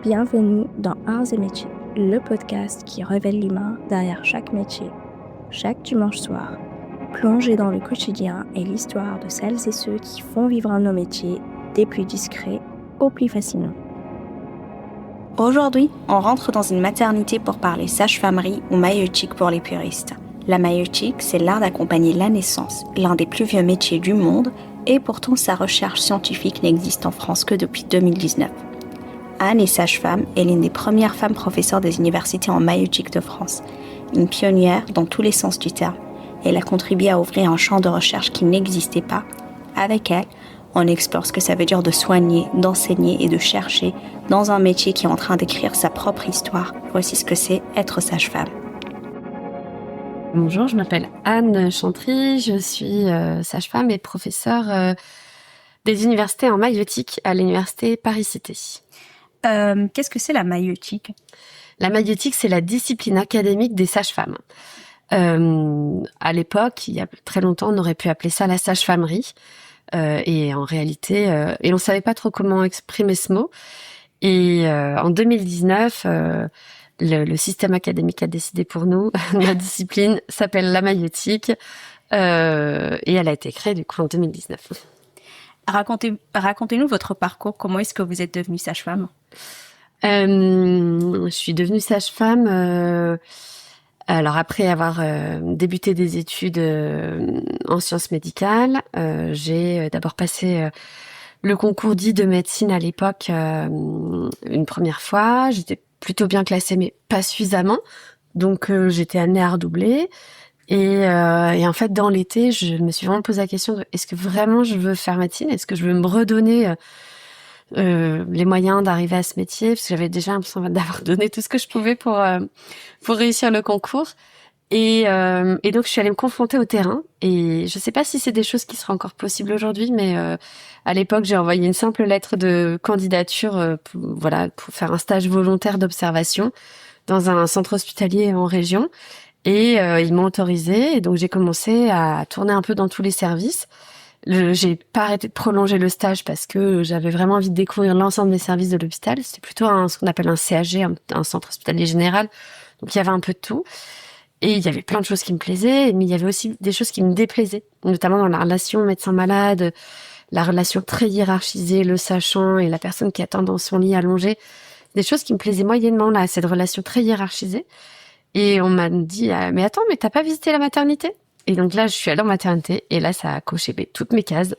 Bienvenue dans Arts et Métiers, le podcast qui révèle l'humain derrière chaque métier. Chaque dimanche soir, plongez dans le quotidien et l'histoire de celles et ceux qui font vivre nos métiers des plus discrets aux plus fascinants. Aujourd'hui, on rentre dans une maternité pour parler sage-famerie ou maïeutique pour les puristes. La maïeutique, c'est l'art d'accompagner la naissance, l'un des plus vieux métiers du monde, et pourtant sa recherche scientifique n'existe en France que depuis 2019. Anne est sage-femme et l'une des premières femmes professeures des universités en maïeutique de France. Une pionnière dans tous les sens du terme. Elle a contribué à ouvrir un champ de recherche qui n'existait pas. Avec elle, on explore ce que ça veut dire de soigner, d'enseigner et de chercher dans un métier qui est en train d'écrire sa propre histoire. Voici ce que c'est être sage-femme. Bonjour, je m'appelle Anne Chantry, je suis sage-femme et professeure des universités en maïeutique à l'université Paris-Cité. Qu'est-ce que c'est la maïeutique ? La maïeutique, c'est la discipline académique des sages-femmes. À l'époque, il y a très longtemps, on aurait pu appeler ça la sage-famerie. Et en réalité, et on savait pas trop comment exprimer ce mot. Et en 2019, le système académique a décidé pour nous, notre discipline s'appelle la maïeutique, et elle a été créée du coup en 2019. Racontez-nous votre parcours. Comment est-ce que vous êtes devenue sage-femme ? Je suis devenue sage-femme. Alors après avoir débuté des études en sciences médicales, j'ai d'abord passé le concours dit de médecine à l'époque une première fois. J'étais plutôt bien classée, mais pas suffisamment. Donc j'étais amenée à redoubler. Et en fait, dans l'été, je me suis vraiment posé la question de est-ce que vraiment je veux faire médecine ? Est-ce que je veux me redonner les moyens d'arriver à ce métier, parce que j'avais déjà l'impression d'avoir donné tout ce que je pouvais pour réussir le concours. Et donc je suis allée me confronter au terrain. Et je sais pas si c'est des choses qui seraient encore possibles aujourd'hui, mais à l'époque j'ai envoyé une simple lettre de candidature, pour faire un stage volontaire d'observation dans un centre hospitalier en région. Et ils m'ont autorisée. Et donc j'ai commencé à tourner un peu dans tous les services. J'ai pas arrêté de prolonger le stage parce que j'avais vraiment envie de découvrir l'ensemble des services de l'hôpital. C'était plutôt ce qu'on appelle un CHG, un centre hospitalier général. Donc il y avait un peu de tout. Et il y avait plein de choses qui me plaisaient, mais il y avait aussi des choses qui me déplaisaient, notamment dans la relation médecin-malade, la relation très hiérarchisée, le sachant et la personne qui attend dans son lit allongé. Des choses qui me plaisaient moyennement, là, cette relation très hiérarchisée. Et on m'a dit, mais attends, mais t'as pas visité la maternité ? Et donc là, je suis allée en maternité et là, ça a coché toutes mes cases.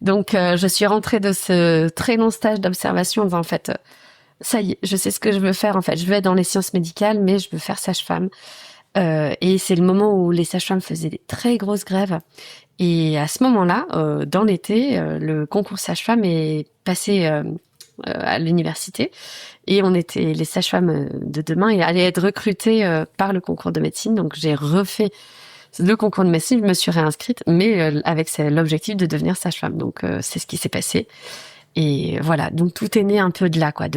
Donc, je suis rentrée de ce très long stage d'observation en disant, en fait, ça y est, je sais ce que je veux faire. En fait, je veux être dans les sciences médicales, mais je veux faire sage-femme. Et c'est le moment où les sages-femmes faisaient des très grosses grèves. Et à ce moment-là, dans l'été, le concours sage-femme est passé à l'université. Et on était les sages-femmes de demain et allaient être recrutées par le concours de médecine. Donc, j'ai refait le concours de médecine, je me suis réinscrite, mais avec l'objectif de devenir sage-femme. Donc, c'est ce qui s'est passé. Et voilà, donc tout est né un peu de là, quoi,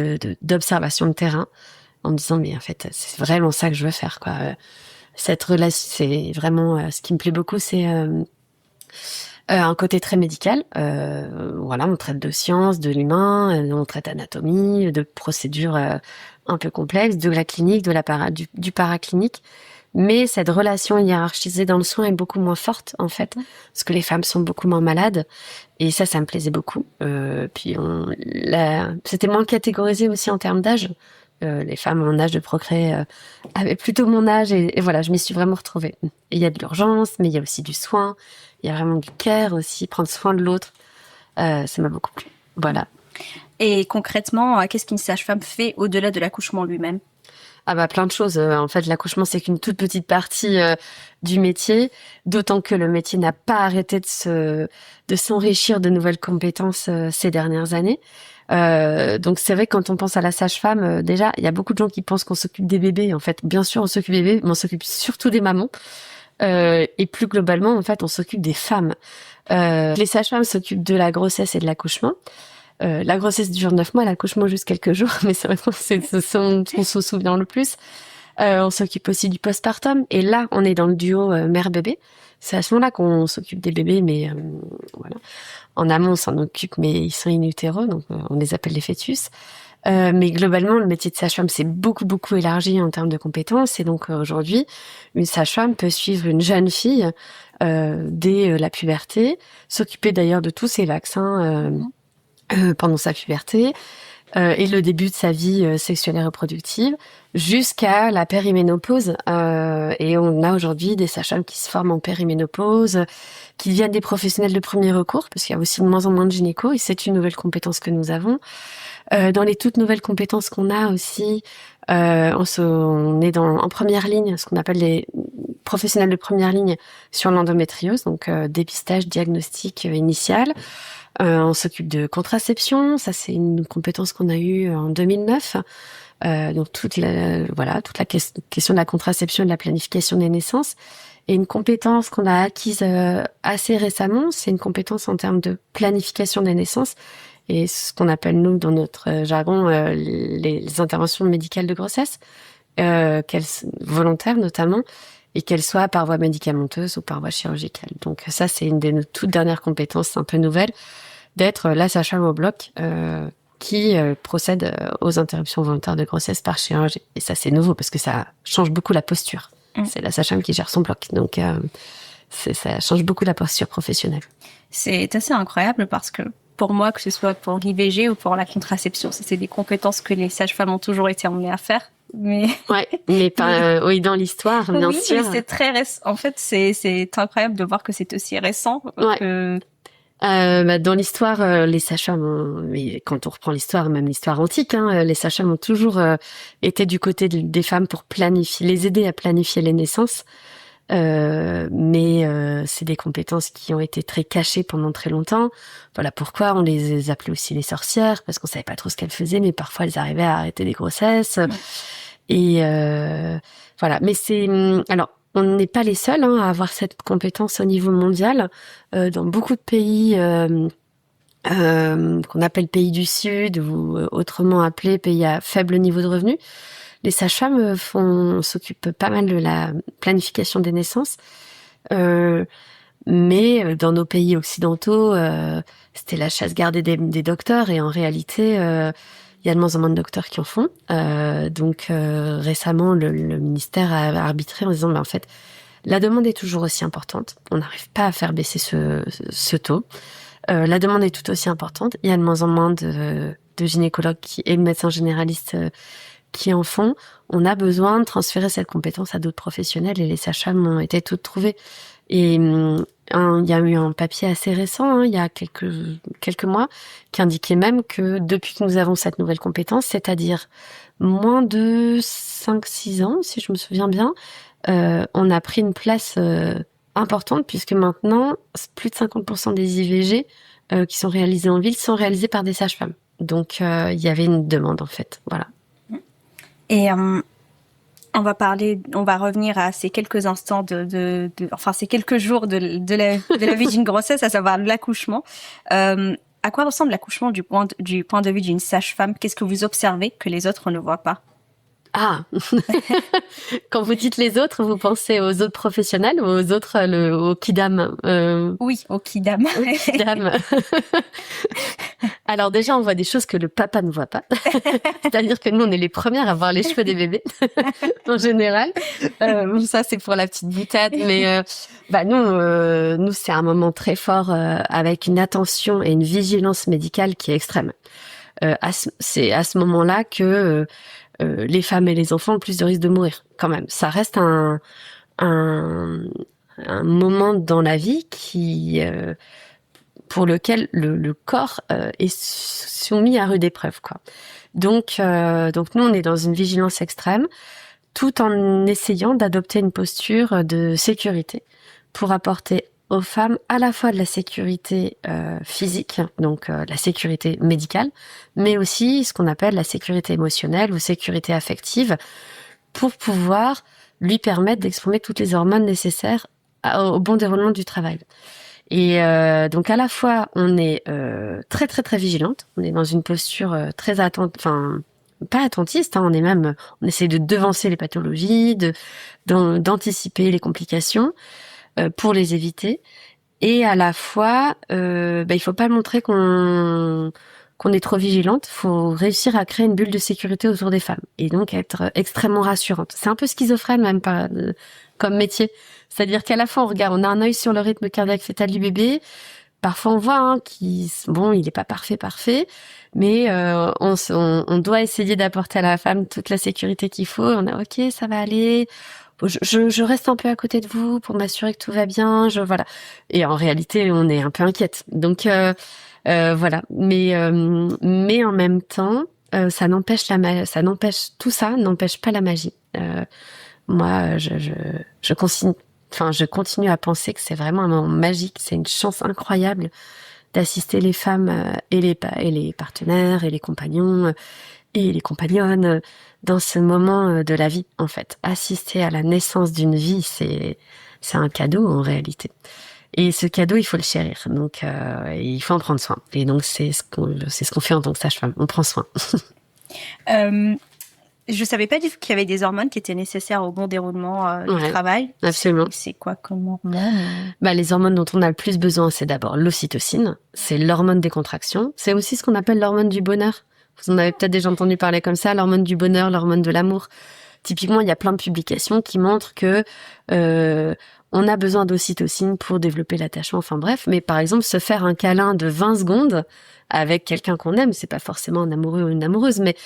d'observation de terrain, en me disant, mais en fait, c'est vraiment ça que je veux faire, quoi. Cette relation, c'est vraiment ce qui me plaît beaucoup, c'est un côté très médical. On traite de sciences, de l'humain, on traite d'anatomie, de procédures un peu complexes, de la clinique, du paraclinique. Mais cette relation hiérarchisée dans le soin est beaucoup moins forte, en fait, parce que les femmes sont beaucoup moins malades. Et ça me plaisait beaucoup. Puis c'était moins catégorisé aussi en termes d'âge. Les femmes en âge de procréer avaient plutôt mon âge et voilà, je m'y suis vraiment retrouvée. Et il y a de l'urgence, mais il y a aussi du soin, il y a vraiment du care aussi, prendre soin de l'autre. Ça m'a beaucoup plu. Voilà. Et concrètement, qu'est-ce qu'une sage-femme fait au-delà de l'accouchement lui-même ? Ah bah plein de choses. En fait, l'accouchement, c'est qu'une toute petite partie du métier, d'autant que le métier n'a pas arrêté de s'enrichir de nouvelles compétences ces dernières années. Donc c'est vrai que quand on pense à la sage-femme, déjà, il y a beaucoup de gens qui pensent qu'on s'occupe des bébés. En fait, bien sûr, on s'occupe des bébés, mais on s'occupe surtout des mamans. Et plus globalement, en fait, on s'occupe des femmes. Les sages-femmes s'occupent de la grossesse et de l'accouchement. La grossesse dure 9 mois, l'accouchement juste quelques jours, mais c'est vrai que c'est ce dont on se souvient le plus. On s'occupe aussi du postpartum, et là, on est dans le duo mère-bébé. C'est à ce moment-là qu'on s'occupe des bébés, mais voilà. En amont, on s'en occupe, mais ils sont in utero, donc on les appelle les fœtus. Mais globalement, le métier de sage-femme s'est beaucoup élargi en termes de compétences. Et donc aujourd'hui, une sage-femme peut suivre une jeune fille dès la puberté, s'occuper d'ailleurs de tous ses vaccins pendant sa puberté et le début de sa vie sexuelle et reproductive jusqu'à la périménopause. Et on a aujourd'hui des sages-femmes qui se forment en périménopause, qui deviennent des professionnels de premier recours, parce qu'il y a aussi de moins en moins de gynéco, et c'est une nouvelle compétence que nous avons. Dans les toutes nouvelles compétences qu'on a aussi, on est en première ligne, ce qu'on appelle les professionnels de première ligne sur l'endométriose, donc dépistage, diagnostic initial. On s'occupe de contraception, ça c'est une compétence qu'on a eue en 2009. Donc toute la question de la contraception et de la planification des naissances. Et une compétence qu'on a acquise assez récemment, c'est une compétence en termes de planification des naissances et ce qu'on appelle nous dans notre jargon les interventions médicales de grossesse, volontaires notamment, et qu'elles soient par voie médicamenteuse ou par voie chirurgicale. Donc ça c'est une de nos toutes dernières compétences un peu nouvelles, d'être la sage-femme au bloc qui procède aux interruptions volontaires de grossesse par chirurgie. Et ça c'est nouveau parce que ça change beaucoup la posture. C'est la sage-femme qui gère son bloc, donc ça change beaucoup la posture professionnelle. C'est assez incroyable parce que pour moi, que ce soit pour l'IVG ou pour la contraception, c'est des compétences que les sages-femmes ont toujours été emmenées à faire. Mais pas oui, dans l'histoire, bien sûr. Oui, c'est très récent. En fait, c'est incroyable de voir que c'est aussi récent. Ouais. Dans l'histoire, les sages-femmes, mais quand on reprend l'histoire, même l'histoire antique, les sages-femmes ont toujours été du côté des femmes pour les aider à planifier les naissances. Mais c'est des compétences qui ont été très cachées pendant très longtemps. Voilà pourquoi on les appelait aussi les sorcières, parce qu'on savait pas trop ce qu'elles faisaient, mais parfois elles arrivaient à arrêter des grossesses. Ouais. Et voilà. Mais alors. On n'est pas les seuls à avoir cette compétence au niveau mondial. Dans beaucoup de pays qu'on appelle pays du Sud ou autrement appelés pays à faible niveau de revenus, les sages-femmes s'occupent pas mal de la planification des naissances. Mais dans nos pays occidentaux, c'était la chasse gardée des docteurs et en réalité... il y a de moins en moins de docteurs qui en font. Donc récemment, le ministère a arbitré en disant, en fait, la demande est toujours aussi importante. On n'arrive pas à faire baisser ce taux. La demande est tout aussi importante. Il y a de moins en moins de gynécologues et de médecins généralistes qui en font. On a besoin de transférer cette compétence à d'autres professionnels et les sages-femmes ont été toutes trouvées. Et il y a eu un papier assez récent, il y a quelques mois, qui indiquait même que depuis que nous avons cette nouvelle compétence, c'est-à-dire moins de 5-6 ans, si je me souviens bien, on a pris une place importante puisque maintenant, plus de 50% des IVG qui sont réalisées en ville sont réalisées par des sages-femmes. Donc, il y avait une demande en fait, voilà. Et on va revenir à ces quelques instants enfin ces quelques jours de la vie d'une grossesse, à savoir l'accouchement. À quoi ressemble l'accouchement du point de vue d'une sage-femme? Qu'est-ce que vous observez que les autres ne voient pas? Ah, quand vous dites les autres, vous pensez aux autres professionnels ou aux autres, au kidam Oui, au kidam. Au kidam. Alors déjà, on voit des choses que le papa ne voit pas. C'est-à-dire que nous, on est les premières à voir les cheveux des bébés, en général. Ça, c'est pour la petite boutade. Mais nous, c'est un moment très fort avec une attention et une vigilance médicale qui est extrême. C'est à ce moment-là que les femmes et les enfants ont le plus de risques de mourir, quand même. Ça reste un moment dans la vie qui... pour lequel le corps est soumis à rude épreuve, quoi. Donc nous, on est dans une vigilance extrême, tout en essayant d'adopter une posture de sécurité pour apporter aux femmes à la fois de la sécurité physique, donc la sécurité médicale, mais aussi ce qu'on appelle la sécurité émotionnelle ou sécurité affective, pour pouvoir lui permettre d'exprimer toutes les hormones nécessaires au bon déroulement du travail. Et donc à la fois on est très très très vigilante, on est dans une posture très pas attentiste, on essaie de devancer les pathologies, d'anticiper les complications pour les éviter, et à la fois il faut pas montrer qu'on qu'on est trop vigilante. Faut réussir à créer une bulle de sécurité autour des femmes et donc être extrêmement rassurante. C'est un peu schizophrène même comme métier. C'est-à-dire qu'à la fois on a un œil sur le rythme cardiaque fœtal du bébé. Parfois on voit il est pas parfait, mais on doit essayer d'apporter à la femme toute la sécurité qu'il faut. On a ok, ça va aller. Je reste un peu à côté de vous pour m'assurer que tout va bien. Voilà. Et en réalité, on est un peu inquiète. Donc voilà. Mais en même temps, tout ça n'empêche pas la magie. Moi, je continue à penser que c'est vraiment un moment magique. C'est une chance incroyable d'assister les femmes et les partenaires et les compagnons et les compagnonnes dans ce moment de la vie, en fait. Assister à la naissance d'une vie, c'est un cadeau en réalité. Et ce cadeau, il faut le chérir. Donc, il faut en prendre soin. Et donc, c'est ce qu'on fait en tant que sage-femme. On prend soin. Je savais pas du tout qu'il y avait des hormones qui étaient nécessaires au bon déroulement du travail. Absolument. C'est quoi comme hormone? Les hormones dont on a le plus besoin, c'est d'abord l'ocytocine. C'est l'hormone des contractions. C'est aussi ce qu'on appelle l'hormone du bonheur. Vous en avez peut-être déjà entendu parler comme ça, l'hormone du bonheur, l'hormone de l'amour. Typiquement, il y a plein de publications qui montrent que on a besoin d'ocytocine pour développer l'attachement. Enfin bref, mais par exemple, se faire un câlin de 20 secondes avec quelqu'un qu'on aime, c'est pas forcément un amoureux ou une amoureuse, mais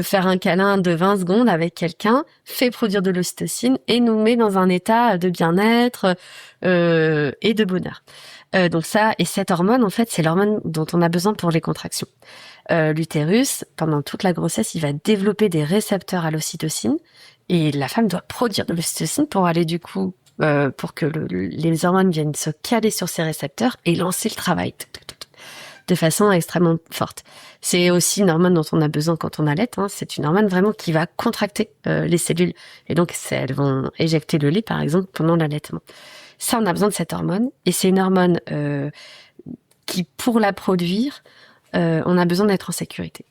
faire un câlin de 20 secondes avec quelqu'un fait produire de l'ocytocine et nous met dans un état de bien-être et de bonheur. Donc ça, et cette hormone, en fait, c'est l'hormone dont on a besoin pour les contractions. L'utérus, pendant toute la grossesse, il va développer des récepteurs à l'ocytocine et la femme doit produire de l'ocytocine pour aller du coup, pour que les hormones viennent se caler sur ces récepteurs et lancer le travail de façon extrêmement forte. C'est aussi une hormone dont on a besoin quand on allaite. C'est une hormone vraiment qui va contracter les cellules et donc elles vont éjecter le lait par exemple pendant l'allaitement. Ça, on a besoin de cette hormone et c'est une hormone qui, pour la produire, on a besoin d'être en sécurité.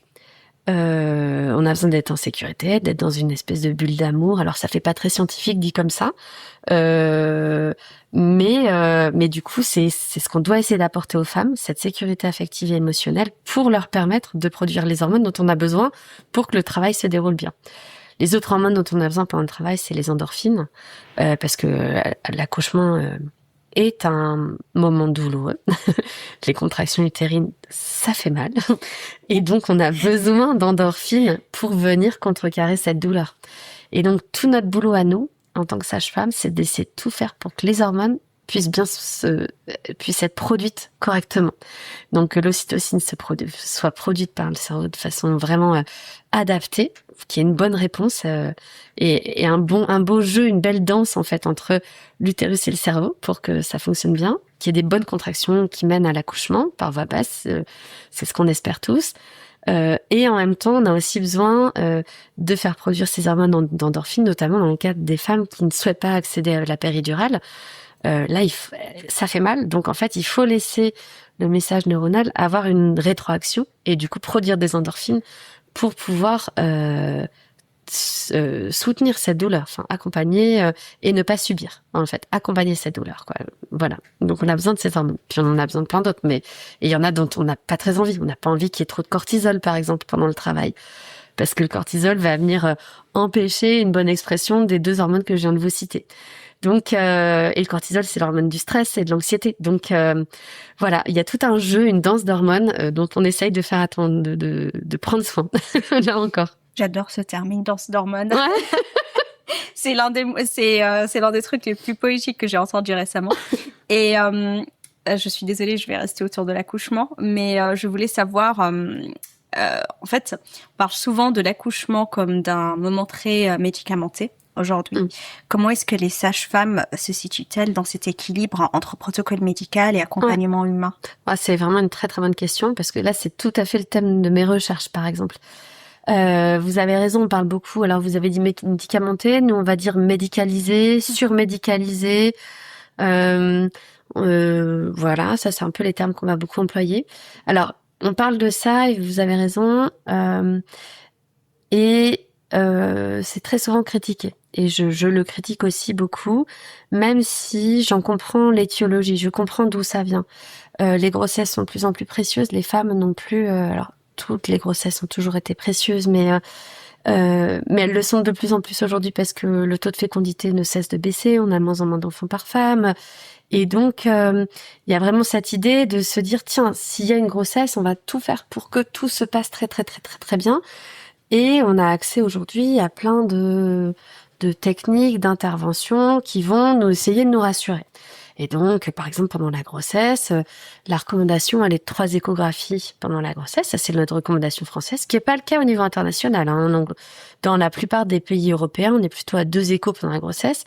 On a besoin d'être en sécurité, d'être dans une espèce de bulle d'amour. Alors ça fait pas très scientifique dit comme ça, mais du coup c'est ce qu'on doit essayer d'apporter aux femmes, cette sécurité affective et émotionnelle pour leur permettre de produire les hormones dont on a besoin pour que le travail se déroule bien. Les autres hormones dont on a besoin pendant le travail, c'est les endorphines, parce que l'accouchement est un moment douloureux. Les contractions utérines, ça fait mal. Et donc, on a besoin d'endorphines pour venir contrecarrer cette douleur. Et donc, tout notre boulot à nous, en tant que sage-femme, c'est d'essayer de tout faire pour que les hormones puissent être produites correctement. Donc, que l'ocytocine soit produite par le cerveau de façon vraiment adaptée, qu'il y ait une bonne réponse et un beau jeu, une belle danse en fait entre l'utérus et le cerveau pour que ça fonctionne bien, qu'il y ait des bonnes contractions qui mènent à l'accouchement par voie basse, c'est ce qu'on espère tous. Et en même temps, on a aussi besoin de faire produire ces hormones d'endorphine, notamment dans le cas des femmes qui ne souhaitent pas accéder à la péridurale. Là, ça fait mal, donc en fait, il faut laisser le message neuronal avoir une rétroaction et du coup produire des endorphines pour pouvoir soutenir cette douleur, enfin accompagner et ne pas subir, en fait, accompagner cette douleur, quoi. Voilà. Donc on a besoin de ces hormones. Puis on en a besoin de plein d'autres, mais il y en a dont on n'a pas très envie. On n'a pas envie qu'il y ait trop de cortisol, par exemple, pendant le travail, parce que le cortisol va venir empêcher une bonne expression des deux hormones que je viens de vous citer. Donc, et le cortisol, c'est l'hormone du stress et de l'anxiété. Donc, voilà, il y a tout un jeu, une danse d'hormones dont on essaye de faire de prendre soin. Là encore. J'adore ce terme, une danse d'hormones. Ouais. C'est l'un des trucs les plus poétiques que j'ai entendu récemment. Et je suis désolée, je vais rester autour de l'accouchement, mais je voulais savoir. En fait, on parle souvent de l'accouchement comme d'un moment très médicamenté. Aujourd'hui. Comment est-ce que les sages-femmes se situent-elles dans cet équilibre entre protocole médical et accompagnement humain? C'est vraiment une très très bonne question parce que là c'est tout à fait le thème de mes recherches par exemple. Vous avez raison, on parle beaucoup. Alors vous avez dit médicamenté, nous on va dire médicalisé, surmédicalisé. Voilà, ça c'est un peu les termes qu'on va beaucoup employer. Alors on parle de ça et vous avez raison. C'est très souvent critiqué. Et je le critique aussi beaucoup, même si j'en comprends l'étiologie, je comprends d'où ça vient. Les grossesses sont de plus en plus précieuses, les femmes non plus. Alors toutes les grossesses ont toujours été précieuses, mais elles le sont de plus en plus aujourd'hui parce que le taux de fécondité ne cesse de baisser, on a de moins en moins d'enfants par femme. Et donc, il y a vraiment cette idée de se dire, tiens, s'il y a une grossesse, on va tout faire pour que tout se passe très, très, très, très, très bien. Et on a accès aujourd'hui à plein de techniques, d'interventions qui vont nous essayer de nous rassurer. Et donc, par exemple, pendant la grossesse, la recommandation, elle est de 3 échographies pendant la grossesse. Ça, c'est notre recommandation française, ce qui n'est pas le cas au niveau international. Donc, dans la plupart des pays européens, on est plutôt à 2 échos pendant la grossesse.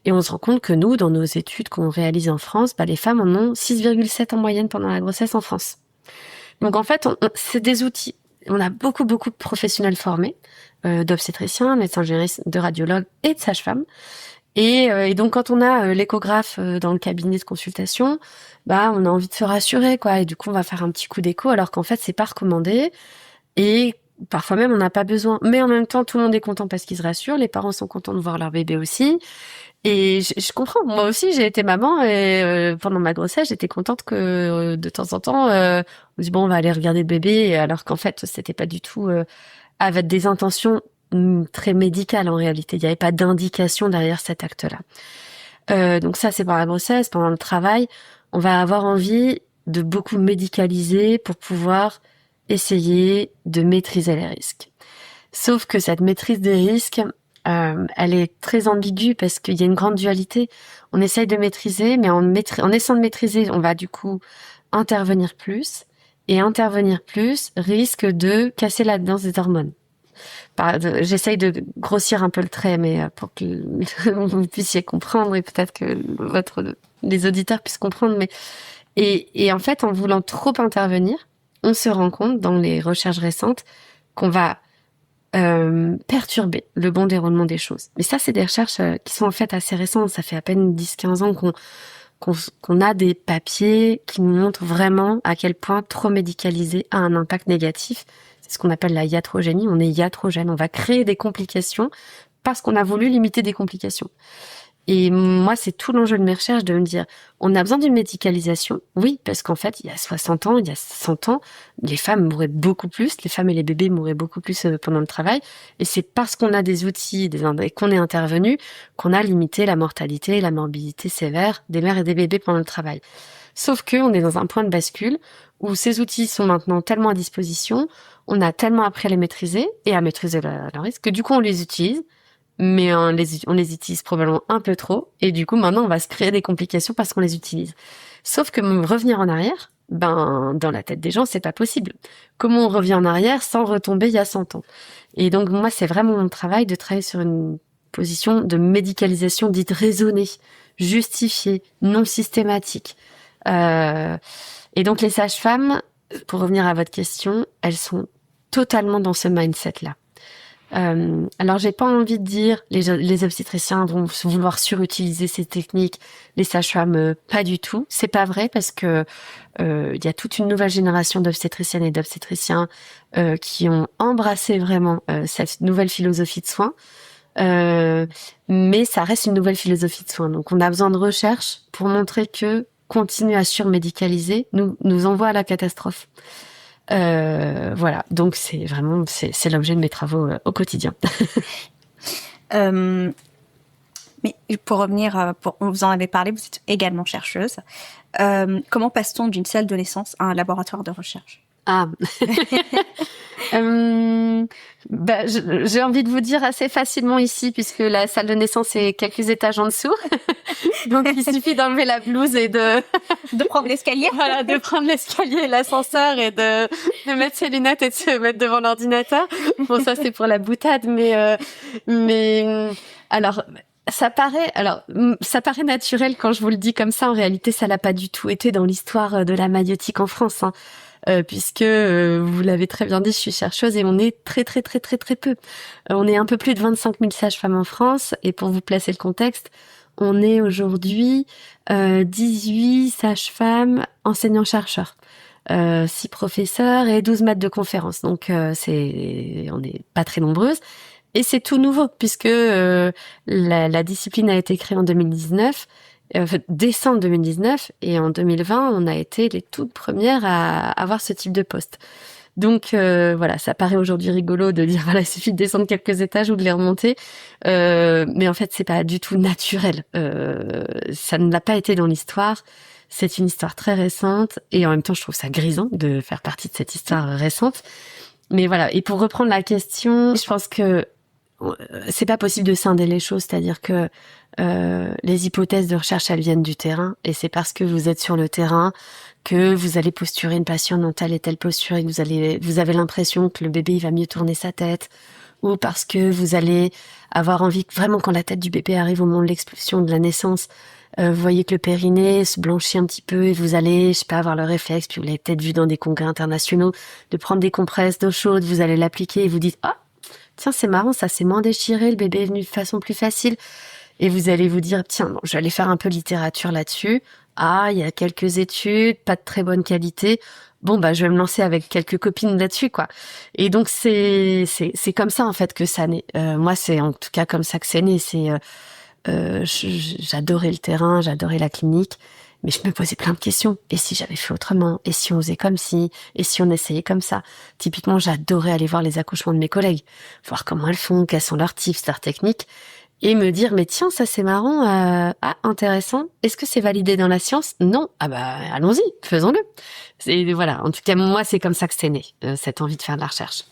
Et on se rend compte que nous, dans nos études qu'on réalise en France, les femmes en ont 6,7 en moyenne pendant la grossesse en France. Donc, en fait, c'est des outils. On a beaucoup de professionnels formés, d'obstétriciens, médecins généralistes, de radiologues et de sages-femmes. Et donc, quand on a l'échographe dans le cabinet de consultation, on a envie de se rassurer, quoi. Et du coup, on va faire un petit coup d'écho, alors qu'en fait, c'est pas recommandé. Et parfois même, on n'a pas besoin. Mais en même temps, tout le monde est content parce qu'ils se rassurent. Les parents sont contents de voir leur bébé aussi. Et je comprends. Moi aussi, j'ai été maman et pendant ma grossesse, j'étais contente que de temps en temps, on dit on va aller regarder le bébé, alors qu'en fait, c'était pas du tout avec des intentions très médicales en réalité. Il n'y avait pas d'indication derrière cet acte-là. Donc ça, c'est pendant la grossesse. Pendant le travail, on va avoir envie de beaucoup médicaliser pour pouvoir essayer de maîtriser les risques. Sauf que cette maîtrise des risques, elle est très ambiguë parce qu'il y a une grande dualité. On essaye de maîtriser, mais en essayant de maîtriser, on va du coup intervenir plus. Et intervenir plus risque de casser la danse des hormones. J'essaye de grossir un peu le trait, mais pour que vous puissiez comprendre et peut-être que les auditeurs puissent comprendre. Et en fait, en voulant trop intervenir, on se rend compte dans les recherches récentes qu'on va perturber le bon déroulement des choses. Mais ça, c'est des recherches qui sont en fait assez récentes. Ça fait à peine 10-15 ans qu'on a des papiers qui nous montrent vraiment à quel point trop médicalisé a un impact négatif. C'est ce qu'on appelle la iatrogénie. On est iatrogène. On va créer des complications parce qu'on a voulu limiter des complications. Et moi, c'est tout l'enjeu de mes recherches de me dire, on a besoin d'une médicalisation. Oui, parce qu'en fait, il y a 60 ans, il y a 100 ans, les femmes mouraient beaucoup plus, les femmes et les bébés mouraient beaucoup plus pendant le travail. Et c'est parce qu'on a des outils et qu'on est intervenu qu'on a limité la mortalité et la morbidité sévère des mères et des bébés pendant le travail. Sauf que on est dans un point de bascule où ces outils sont maintenant tellement à disposition, on a tellement appris à les maîtriser et à maîtriser leur risque que du coup, on les utilise. Mais on les utilise probablement un peu trop, et du coup maintenant on va se créer des complications parce qu'on les utilise. Sauf que revenir en arrière, dans la tête des gens c'est pas possible. Comment on revient en arrière sans retomber il y a 100 ans? Et donc moi c'est vraiment mon travail de travailler sur une position de médicalisation dite raisonnée, justifiée, non systématique. Et donc les sages-femmes, pour revenir à votre question, elles sont totalement dans ce mindset-là. Alors j'ai pas envie de dire les obstétriciens vont vouloir surutiliser ces techniques, les sages-femmes pas du tout, c'est pas vrai parce que il y a toute une nouvelle génération d'obstétriciennes et d'obstétriciens qui ont embrassé vraiment cette nouvelle philosophie de soins, mais ça reste une nouvelle philosophie de soins, donc on a besoin de recherche pour montrer que continuer à surmédicaliser nous envoie à la catastrophe. Voilà, donc c'est l'objet de mes travaux au quotidien. Mais pour revenir, vous en avez parlé, vous êtes également chercheuse. Comment passe-t-on d'une salle de naissance à un laboratoire de recherche? J'ai envie de vous dire assez facilement ici, puisque la salle de naissance est quelques étages en dessous. Donc, il suffit d'enlever la blouse et de prendre l'escalier. Voilà, de prendre l'escalier et l'ascenseur et de mettre ses lunettes et de se mettre devant l'ordinateur. Bon, ça, c'est pour la boutade, mais alors, ça paraît naturel quand je vous le dis comme ça. En réalité, ça l'a pas du tout été dans l'histoire de la maïeutique en France, hein. Puisque vous l'avez très bien dit, je suis chercheuse et on est très très très très très peu. On est un peu plus de 25 000 sages-femmes en France, et pour vous placer le contexte, on est aujourd'hui 18 sages-femmes enseignants-chercheurs, 6 professeurs et 12 maîtres de conférences. Donc on n'est pas très nombreuses. Et c'est tout nouveau, puisque la discipline a été créée en 2019, décembre 2019, et en 2020, on a été les toutes premières à avoir ce type de poste. Donc voilà, ça paraît aujourd'hui rigolo de dire voilà, il suffit de descendre quelques étages ou de les remonter, mais en fait c'est pas du tout naturel. Ça ne l'a pas été dans l'histoire. C'est une histoire très récente et en même temps je trouve ça grisant de faire partie de cette histoire récente. Mais voilà, et pour reprendre la question, je pense que c'est pas possible de scinder les choses, c'est-à-dire que les hypothèses de recherche elles viennent du terrain et c'est parce que vous êtes sur le terrain que vous allez posturer une patiente dans telle et telle posture et que vous avez l'impression que le bébé il va mieux tourner sa tête, ou parce que vous allez avoir envie que vraiment quand la tête du bébé arrive au moment de l'expulsion de la naissance, vous voyez que le périnée se blanchit un petit peu et vous allez, je sais pas, avoir le réflexe, puis vous l'avez peut-être vu dans des congrès internationaux, de prendre des compresses d'eau chaude, vous allez l'appliquer et vous dites ah tiens c'est marrant, ça s'est moins déchiré, le bébé est venu de façon plus facile. Et vous allez vous dire, tiens, bon, je vais aller faire un peu de littérature là-dessus. Ah, il y a quelques études, pas de très bonne qualité. Bon, bah, je vais me lancer avec quelques copines là-dessus, quoi. Et donc, c'est comme ça, en fait, que ça naît. Moi, c'est en tout cas comme ça que c'est né. J'adorais le terrain, j'adorais la clinique, mais je me posais plein de questions. Et si j'avais fait autrement? Et si on faisait comme ci? Et si on essayait comme ça? Typiquement, j'adorais aller voir les accouchements de mes collègues, voir comment elles font, quels sont leurs tips, leurs techniques. Et me dire, mais tiens, ça c'est marrant, intéressant. Est-ce que c'est validé dans la science? Non. Ah bah, allons-y, faisons-le. Et voilà, en tout cas, moi, c'est comme ça que c'est né, cette envie de faire de la recherche.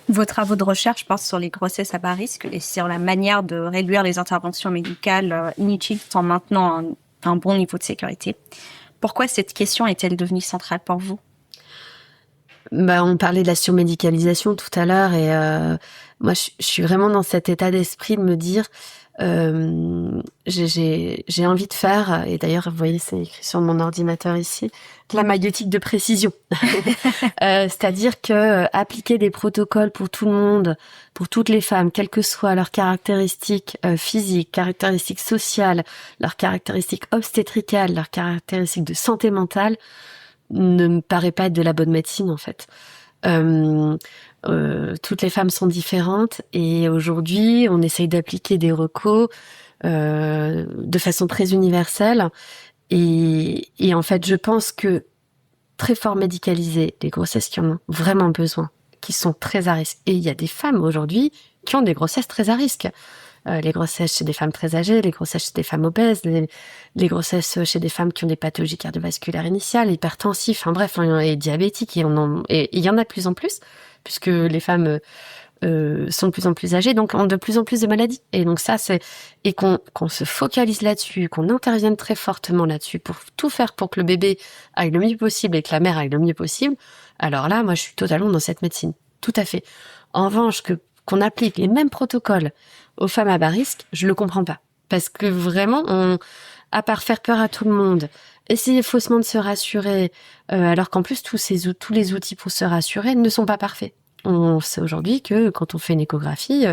Vos travaux de recherche portent sur les grossesses à bas risque et sur la manière de réduire les interventions médicales inutiles tout en maintenant un bon niveau de sécurité. Pourquoi cette question est-elle devenue centrale pour vous? Bah, on parlait de la surmédicalisation tout à l'heure et moi, je suis vraiment dans cet état d'esprit de me dire, j'ai envie de faire, et d'ailleurs, vous voyez, c'est écrit sur mon ordinateur ici, de la maïeutique de précision. C'est-à-dire que appliquer des protocoles pour tout le monde, pour toutes les femmes, quelles que soient leurs caractéristiques physiques, caractéristiques sociales, leurs caractéristiques obstétricales, leurs caractéristiques de santé mentale, ne me paraît pas être de la bonne médecine en fait. Toutes les femmes sont différentes et aujourd'hui on essaye d'appliquer des recos de façon très universelle et en fait je pense que très fort médicalisées, les grossesses qui en ont vraiment besoin, qui sont très à risque, et il y a des femmes aujourd'hui qui ont des grossesses très à risque. Les grossesses chez des femmes très âgées, les grossesses chez des femmes obèses, les grossesses chez des femmes qui ont des pathologies cardiovasculaires initiales, hypertensives, enfin bref, et diabétiques, et il y en a de plus en plus, puisque les femmes sont de plus en plus âgées, donc ont de plus en plus de maladies. Et donc ça, et qu'on se focalise là-dessus, qu'on intervienne très fortement là-dessus pour tout faire pour que le bébé aille le mieux possible et que la mère aille le mieux possible. Alors là, moi, je suis totalement dans cette médecine. Tout à fait. En revanche, qu'on applique les mêmes protocoles aux femmes à bas risque, je le comprends pas. Parce que vraiment, à part faire peur à tout le monde, essayer faussement de se rassurer, alors qu'en plus, tous les outils pour se rassurer ne sont pas parfaits. On sait aujourd'hui que quand on fait une échographie,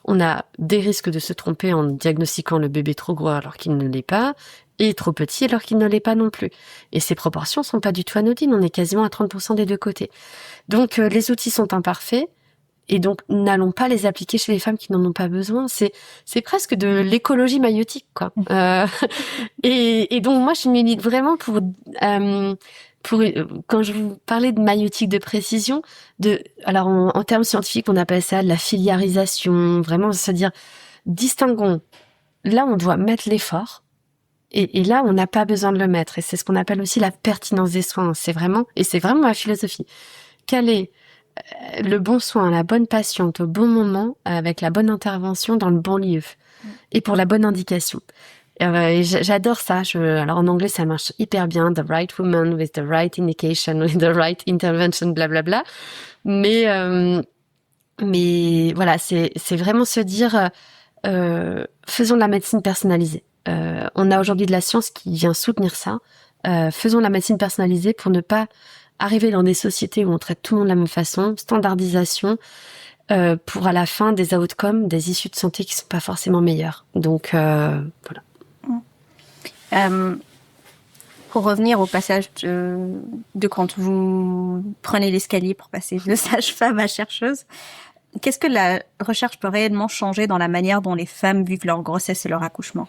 on a des risques de se tromper en diagnostiquant le bébé trop gros alors qu'il ne l'est pas, et trop petit alors qu'il ne l'est pas non plus. Et ces proportions sont pas du tout anodines, on est quasiment à 30% des deux côtés. Donc les outils sont imparfaits, et donc n'allons pas les appliquer chez les femmes qui n'en ont pas besoin. C'est presque de l'écologie maïeutique, quoi. Et donc moi je milite vraiment pour quand je vous parlais de maïeutique de précision, alors en termes scientifiques on appelle ça de la filiarisation, vraiment, c'est-à-dire distinguons. Là on doit mettre l'effort. Et là, on n'a pas besoin de le mettre. Et c'est ce qu'on appelle aussi la pertinence des soins. C'est vraiment ma philosophie. Quel est le bon soin, la bonne patiente au bon moment, avec la bonne intervention dans le bon lieu et pour la bonne indication. Et j'adore ça. Alors en anglais, ça marche hyper bien. The right woman with the right indication, with the right intervention, blablabla. Mais voilà, c'est vraiment se dire, faisons de la médecine personnalisée. On a aujourd'hui de la science qui vient soutenir ça. Faisons de la médecine personnalisée pour ne pas arriver dans des sociétés où on traite tout le monde de la même façon, standardisation, pour à la fin des outcomes, des issues de santé qui sont pas forcément meilleures. Donc voilà. Pour revenir au passage de quand vous prenez l'escalier pour passer de sage-femme à chercheuse, qu'est-ce que la recherche peut réellement changer dans la manière dont les femmes vivent leur grossesse et leur accouchement?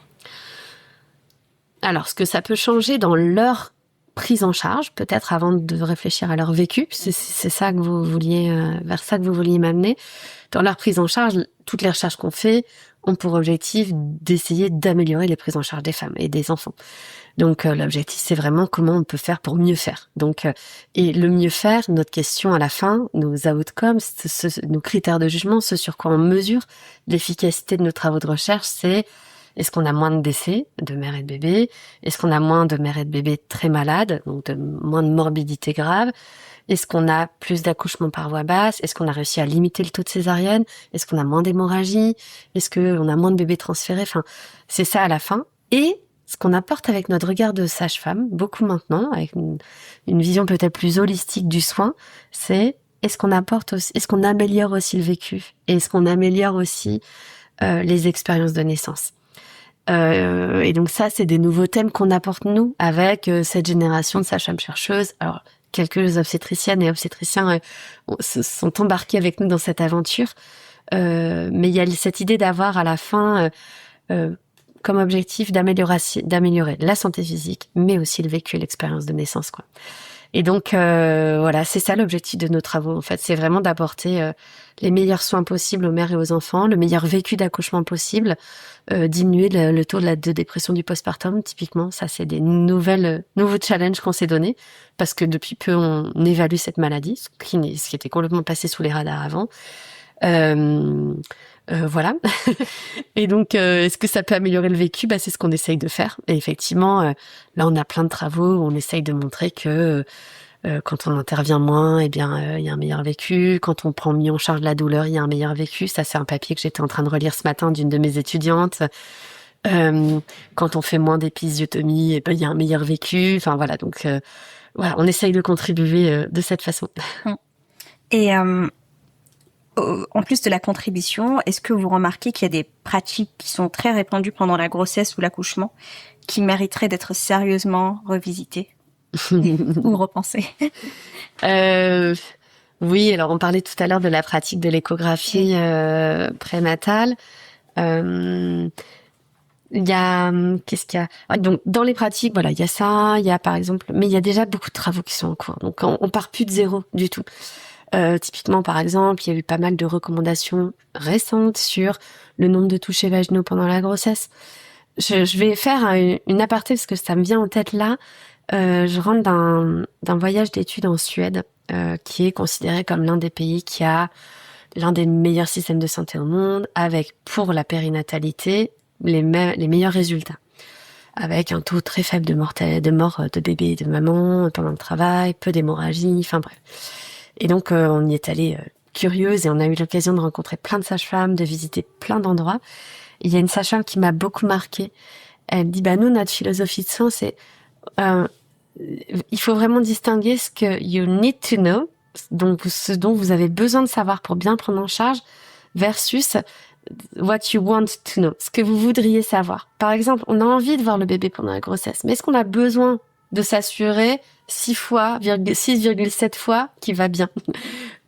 Alors, ce que ça peut changer dans leur prise en charge, peut-être avant de réfléchir à leur vécu. C'est ça que vous vouliez, vers ça que vous vouliez m'amener. Dans leur prise en charge, toutes les recherches qu'on fait ont pour objectif d'essayer d'améliorer les prises en charge des femmes et des enfants. Donc l'objectif, c'est vraiment comment on peut faire pour mieux faire. Donc et le mieux faire, notre question à la fin, nos outcomes, nos critères de jugement, ce sur quoi on mesure l'efficacité de nos travaux de recherche, c'est est-ce qu'on a moins de décès de mère et de bébé? Est-ce qu'on a moins de mères et de bébés très malades, donc moins de morbidité grave? Est-ce qu'on a plus d'accouchements par voie basse? Est-ce qu'on a réussi à limiter le taux de césarienne? Est-ce qu'on a moins d'hémorragie? Est-ce qu'on a moins de bébés transférés? Enfin, c'est ça à la fin. Et ce qu'on apporte avec notre regard de sage-femme, beaucoup maintenant, avec une vision peut-être plus holistique du soin, c'est est-ce qu'on améliore aussi le vécu? Et est-ce qu'on améliore aussi les expériences de naissance? Et donc ça, c'est des nouveaux thèmes qu'on apporte nous avec cette génération de sages-femmes chercheuses. Alors, quelques obstétriciennes et obstétriciens se sont embarqués avec nous dans cette aventure. Mais il y a cette idée d'avoir à la fin comme objectif d'améliorer la santé physique, mais aussi le vécu et l'expérience de naissance, quoi. Et donc voilà, c'est ça l'objectif de nos travaux. En fait, c'est vraiment d'apporter les meilleurs soins possibles aux mères et aux enfants, le meilleur vécu d'accouchement possible, diminuer le taux de dépression du postpartum. Typiquement, ça c'est des nouveaux challenges qu'on s'est donnés parce que depuis peu on évalue cette maladie, ce qui était complètement passé sous les radars avant. Voilà. Et donc, est-ce que ça peut améliorer le vécu? C'est ce qu'on essaye de faire. Et effectivement, là, on a plein de travaux où on essaye de montrer que quand on intervient moins, il y a un meilleur vécu. Quand on prend mieux en charge la douleur, il y a un meilleur vécu. Ça, c'est un papier que j'étais en train de relire ce matin d'une de mes étudiantes. Quand on fait moins d'épisiotomie, il y a un meilleur vécu. Enfin, voilà. Donc, voilà, on essaye de contribuer de cette façon. Et en plus de la contribution, est-ce que vous remarquez qu'il y a des pratiques qui sont très répandues pendant la grossesse ou l'accouchement qui mériteraient d'être sérieusement revisitées ou repensées? Oui, alors on parlait tout à l'heure de la pratique de l'échographie prénatale. Il y a qu'est-ce qu'il y a? Donc dans les pratiques, voilà, il y a ça, il y a par exemple, mais il y a déjà beaucoup de travaux qui sont en cours. Donc on part plus de zéro du tout. Typiquement, par exemple, il y a eu pas mal de recommandations récentes sur le nombre de touchés vaginaux pendant la grossesse. Je vais faire une aparté parce que ça me vient en tête là. Je rentre d'un voyage d'études en Suède, qui est considéré comme l'un des pays qui a l'un des meilleurs systèmes de santé au monde, avec, pour la périnatalité, les meilleurs résultats. Avec un taux très faible de mort de bébés et de mamans pendant le travail, peu d'hémorragie, enfin bref. Et donc, on y est allé curieuse et on a eu l'occasion de rencontrer plein de sages-femmes, de visiter plein d'endroits. Il y a une sage-femme qui m'a beaucoup marquée. Elle dit, nous, notre philosophie de soins, c'est il faut vraiment distinguer ce que you need to know, donc ce dont vous avez besoin de savoir pour bien prendre en charge, versus what you want to know, ce que vous voudriez savoir. Par exemple, on a envie de voir le bébé pendant la grossesse, mais est-ce qu'on a besoin de s'assurer 6,7 fois qu'il va bien?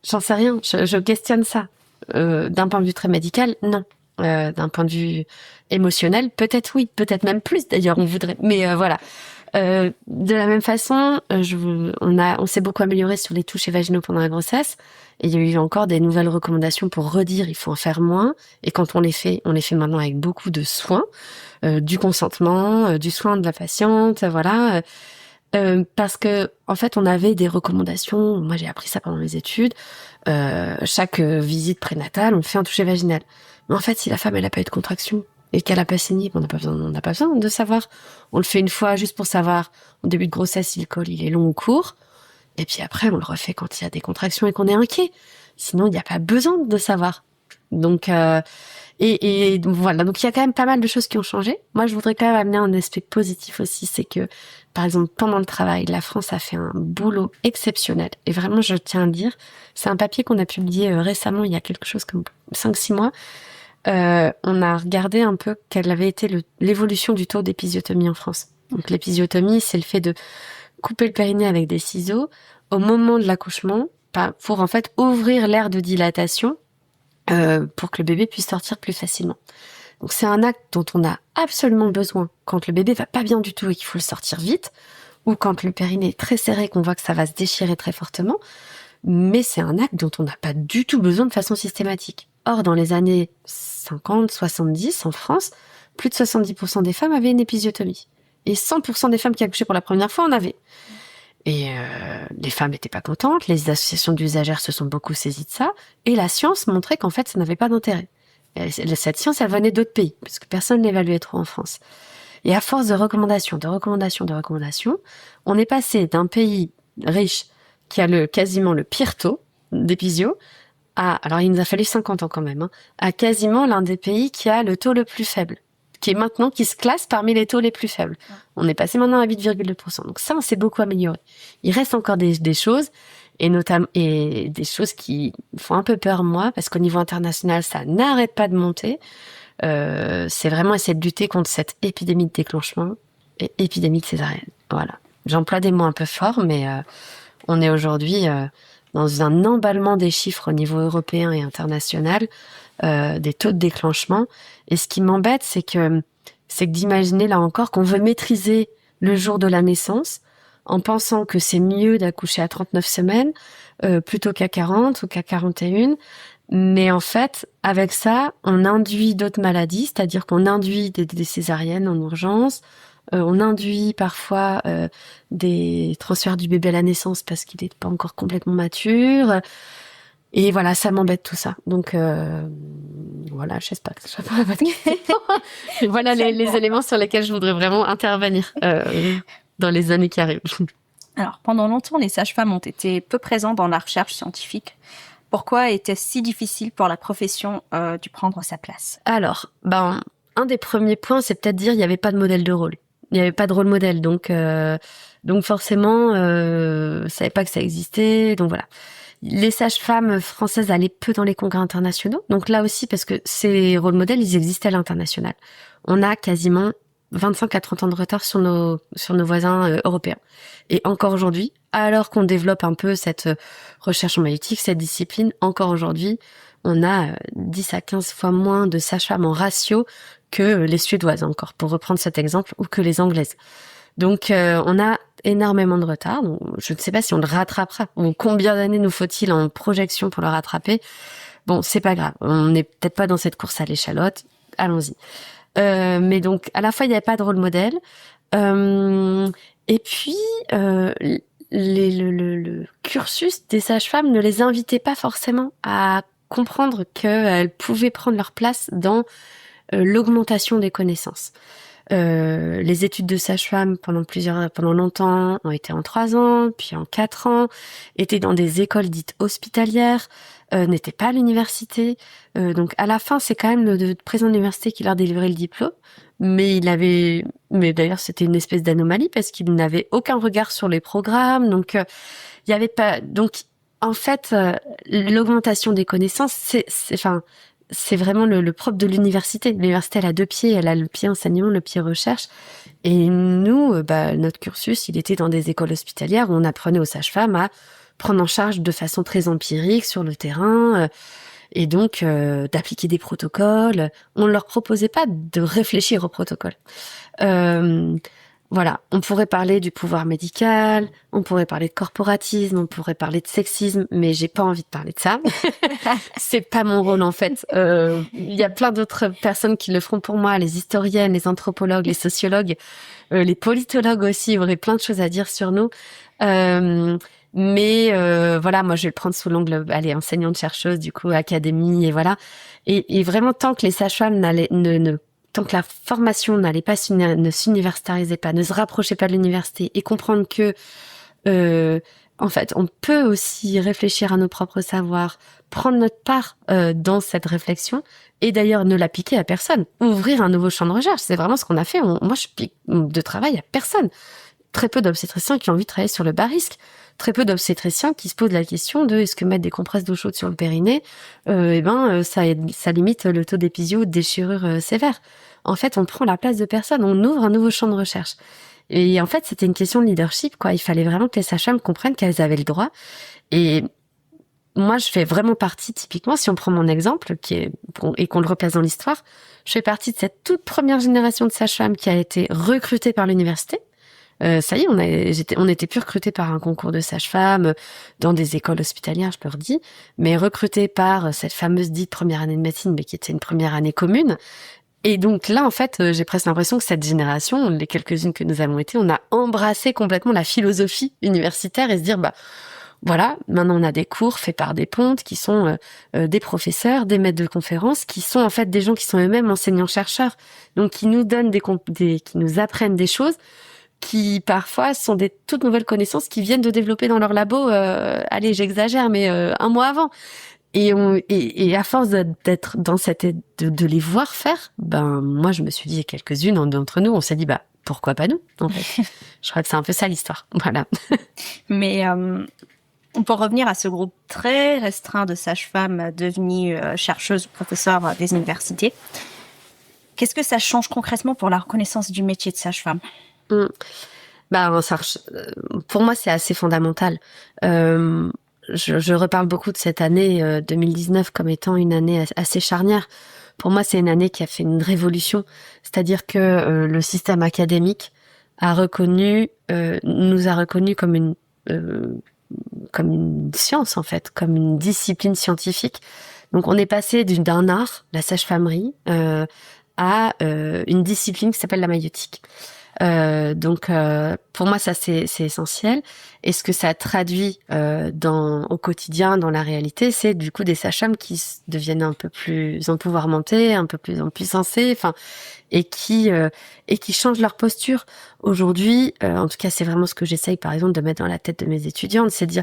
J'en sais rien, je questionne ça. D'un point de vue très médical, non. D'un point de vue émotionnel, peut-être oui, peut-être même plus d'ailleurs, on voudrait. Mais voilà. De la même façon, on s'est beaucoup amélioré sur les touchés vaginaux pendant la grossesse. Et il y a eu encore des nouvelles recommandations pour redire il faut en faire moins. Et quand on les fait maintenant avec beaucoup de soins, du consentement, du soin de la patiente, voilà. Parce que en fait, on avait des recommandations. Moi, j'ai appris ça pendant mes études. Chaque visite prénatale, on fait un toucher vaginal. Mais en fait, si la femme elle a pas eu de contraction et qu'elle a pas saigné, on n'a pas besoin de savoir. On le fait une fois juste pour savoir au début de grossesse si le col il est long ou court. Et puis après, on le refait quand il y a des contractions et qu'on est inquiet. Sinon, il n'y a pas besoin de savoir. Donc, et voilà. Donc, il y a quand même pas mal de choses qui ont changé. Moi, je voudrais quand même amener un aspect positif aussi. C'est que, par exemple, pendant le travail, la France a fait un boulot exceptionnel. Et vraiment, je tiens à le dire. C'est un papier qu'on a publié récemment, il y a quelque chose comme 5-6 mois. On a regardé un peu quelle avait été l'évolution du taux d'épisiotomie en France. Donc, l'épisiotomie, c'est le fait de couper le périnée avec des ciseaux au moment de l'accouchement pour en fait ouvrir l'aire de dilatation pour que le bébé puisse sortir plus facilement. Donc c'est un acte dont on a absolument besoin quand le bébé va pas bien du tout et qu'il faut le sortir vite, ou quand le périnée est très serré, qu'on voit que ça va se déchirer très fortement. Mais c'est un acte dont on n'a pas du tout besoin de façon systématique. Or, dans les années 50, 70, en France, plus de 70% des femmes avaient une épisiotomie. Et 100% des femmes qui accouchaient pour la première fois en avaient. Et les femmes n'étaient pas contentes, les associations d'usagères se sont beaucoup saisies de ça, et la science montrait qu'en fait, ça n'avait pas d'intérêt. Et cette science, elle venait d'autres pays, parce que personne n'évaluait trop en France. Et à force de recommandations, on est passé d'un pays riche qui a quasiment le pire taux d'épisio, alors il nous a fallu 50 ans quand même, à quasiment l'un des pays qui a le taux le plus faible, qui se classe parmi les taux les plus faibles. On est passé maintenant à 8,2%. Donc ça, on s'est beaucoup amélioré. Il reste encore des choses, et notamment des choses qui font un peu peur, moi, parce qu'au niveau international, ça n'arrête pas de monter. C'est vraiment essayer de lutter contre cette épidémie de déclenchement et épidémie de césarienne. Voilà. J'emploie des mots un peu forts, mais on est aujourd'hui dans un emballement des chiffres au niveau européen et international, des taux de déclenchement. Et ce qui m'embête, c'est que d'imaginer là encore qu'on veut maîtriser le jour de la naissance en pensant que c'est mieux d'accoucher à 39 semaines plutôt qu'à 40 ou qu'à 41. Mais en fait, avec ça, on induit d'autres maladies, c'est-à-dire qu'on induit des césariennes en urgence, on induit parfois des transferts du bébé à la naissance parce qu'il n'est pas encore complètement mature. Et voilà, ça m'embête tout ça. Donc voilà, je sais pas que ce soit pas votre question. Voilà les éléments sur lesquels je voudrais vraiment intervenir dans les années qui arrivent. Alors, pendant longtemps, les sages-femmes ont été peu présentes dans la recherche scientifique. Pourquoi était-ce si difficile pour la profession de prendre sa place? Alors, un des premiers points, c'est peut-être dire il n'y avait pas de modèle de rôle. Il n'y avait pas de rôle modèle, donc forcément, je savais pas que ça existait. Donc voilà. Les sages-femmes françaises allaient peu dans les congrès internationaux. Donc là aussi, parce que ces rôles modèles, ils existaient à l'international. On a quasiment 25 à 30 ans de retard sur nos voisins européens. Et encore aujourd'hui, alors qu'on développe un peu cette recherche en maïeutique, cette discipline, encore aujourd'hui, on a 10 à 15 fois moins de sages-femmes en ratio que les Suédoises, encore, pour reprendre cet exemple, ou que les Anglaises. Donc, on a énormément de retard. Donc, je ne sais pas si on le rattrapera. Ou combien d'années nous faut-il en projection pour le rattraper? Bon, c'est pas grave. On n'est peut-être pas dans cette course à l'échalote. Allons-y. Mais donc, à la fois, il n'y avait pas de rôle modèle. Et puis, le cursus des sages-femmes ne les invitait pas forcément à comprendre qu'elles pouvaient prendre leur place dans l'augmentation des connaissances. Les études de sage-femme pendant longtemps ont été en 3 ans, puis en 4 ans, étaient dans des écoles dites hospitalières, n'étaient pas à l'université. Donc à la fin, c'est quand même le président de l'université qui leur délivrait le diplôme, mais d'ailleurs c'était une espèce d'anomalie parce qu'il n'avait aucun regard sur les programmes. Donc il y avait pas. Donc en fait, l'augmentation des connaissances, c'est vraiment le propre de l'université. L'université, elle a 2 pieds. Elle a le pied enseignement, le pied recherche. Et nous, notre cursus, il était dans des écoles hospitalières où on apprenait aux sages-femmes à prendre en charge de façon très empirique sur le terrain et donc d'appliquer des protocoles. On ne leur proposait pas de réfléchir au protocole. Voilà, on pourrait parler du pouvoir médical, on pourrait parler de corporatisme, on pourrait parler de sexisme, mais j'ai pas envie de parler de ça. C'est pas mon rôle en fait. Il y a plein d'autres personnes qui le feront pour moi, les historiennes, les anthropologues, les sociologues, les politologues aussi auraient plein de choses à dire sur nous. Mais voilà, moi je vais le prendre sous l'angle, enseignante chercheuse, du coup académie et voilà. Et vraiment tant que les sages-femmes tant que la formation ne s'universitarisait pas, ne se rapprochait pas de l'université et comprendre que, en fait, on peut aussi réfléchir à nos propres savoirs, prendre notre part dans cette réflexion et d'ailleurs ne l'appliquer à personne, ouvrir un nouveau champ de recherche. C'est vraiment ce qu'on a fait. Moi, je pique de travail à personne. Très peu d'obstétriciens qui ont envie de travailler sur le bas risque. Très peu d'obstétriciens qui se posent la question de est-ce que mettre des compresses d'eau chaude sur le périnée, ça limite le taux d'épisio, de déchirure sévère. En fait, on prend la place de personne, on ouvre un nouveau champ de recherche. Et en fait, c'était une question de leadership, quoi. Il fallait vraiment que les sages-femmes comprennent qu'elles avaient le droit. Et moi, je fais vraiment partie, typiquement, si on prend mon exemple, et qu'on le replace dans l'histoire, je fais partie de cette toute première génération de sages-femmes qui a été recrutée par l'université. ça y est, on était plus recrutés par un concours de sage-femme dans des écoles hospitalières, je leur dis, mais recrutés par cette fameuse dite première année de médecine, mais qui était une première année commune. Et donc là, en fait, j'ai presque l'impression que cette génération, les quelques-unes que nous avons été, on a embrassé complètement la philosophie universitaire et se dire, voilà, maintenant on a des cours faits par des pontes qui sont des professeurs, des maîtres de conférences, qui sont en fait des gens qui sont eux-mêmes enseignants-chercheurs, donc qui nous donnent qui nous apprennent des choses qui parfois sont des toutes nouvelles connaissances qui viennent de développer dans leur labo. Allez, j'exagère, mais un mois avant. Et à force d'être dans de les voir faire, moi je me suis dit, quelques-unes d'entre nous, on s'est dit pourquoi pas nous en fait. Je crois que c'est un peu ça l'histoire. Voilà. Mais on peut revenir à ce groupe très restreint de sages-femmes devenues chercheuses ou professeurs des universités. Qu'est-ce que ça change concrètement pour la reconnaissance du métier de sage-femme? Pour moi, c'est assez fondamental. Je reparle beaucoup de cette année 2019 comme étant une année assez charnière. Pour moi, c'est une année qui a fait une révolution. C'est-à-dire que le système académique nous a reconnu comme une science, en fait, comme une discipline scientifique. Donc, on est passé d'un art, la sage-famerie, à une discipline qui s'appelle la maïeutique. Donc pour moi ça c'est essentiel, et ce que ça traduit au quotidien, dans la réalité, c'est du coup des sages-femmes qui deviennent un peu plus empouvoirmentées, un peu plus empuissancées, et qui changent leur posture. Aujourd'hui, en tout cas c'est vraiment ce que j'essaye par exemple de mettre dans la tête de mes étudiantes, c'est de dire,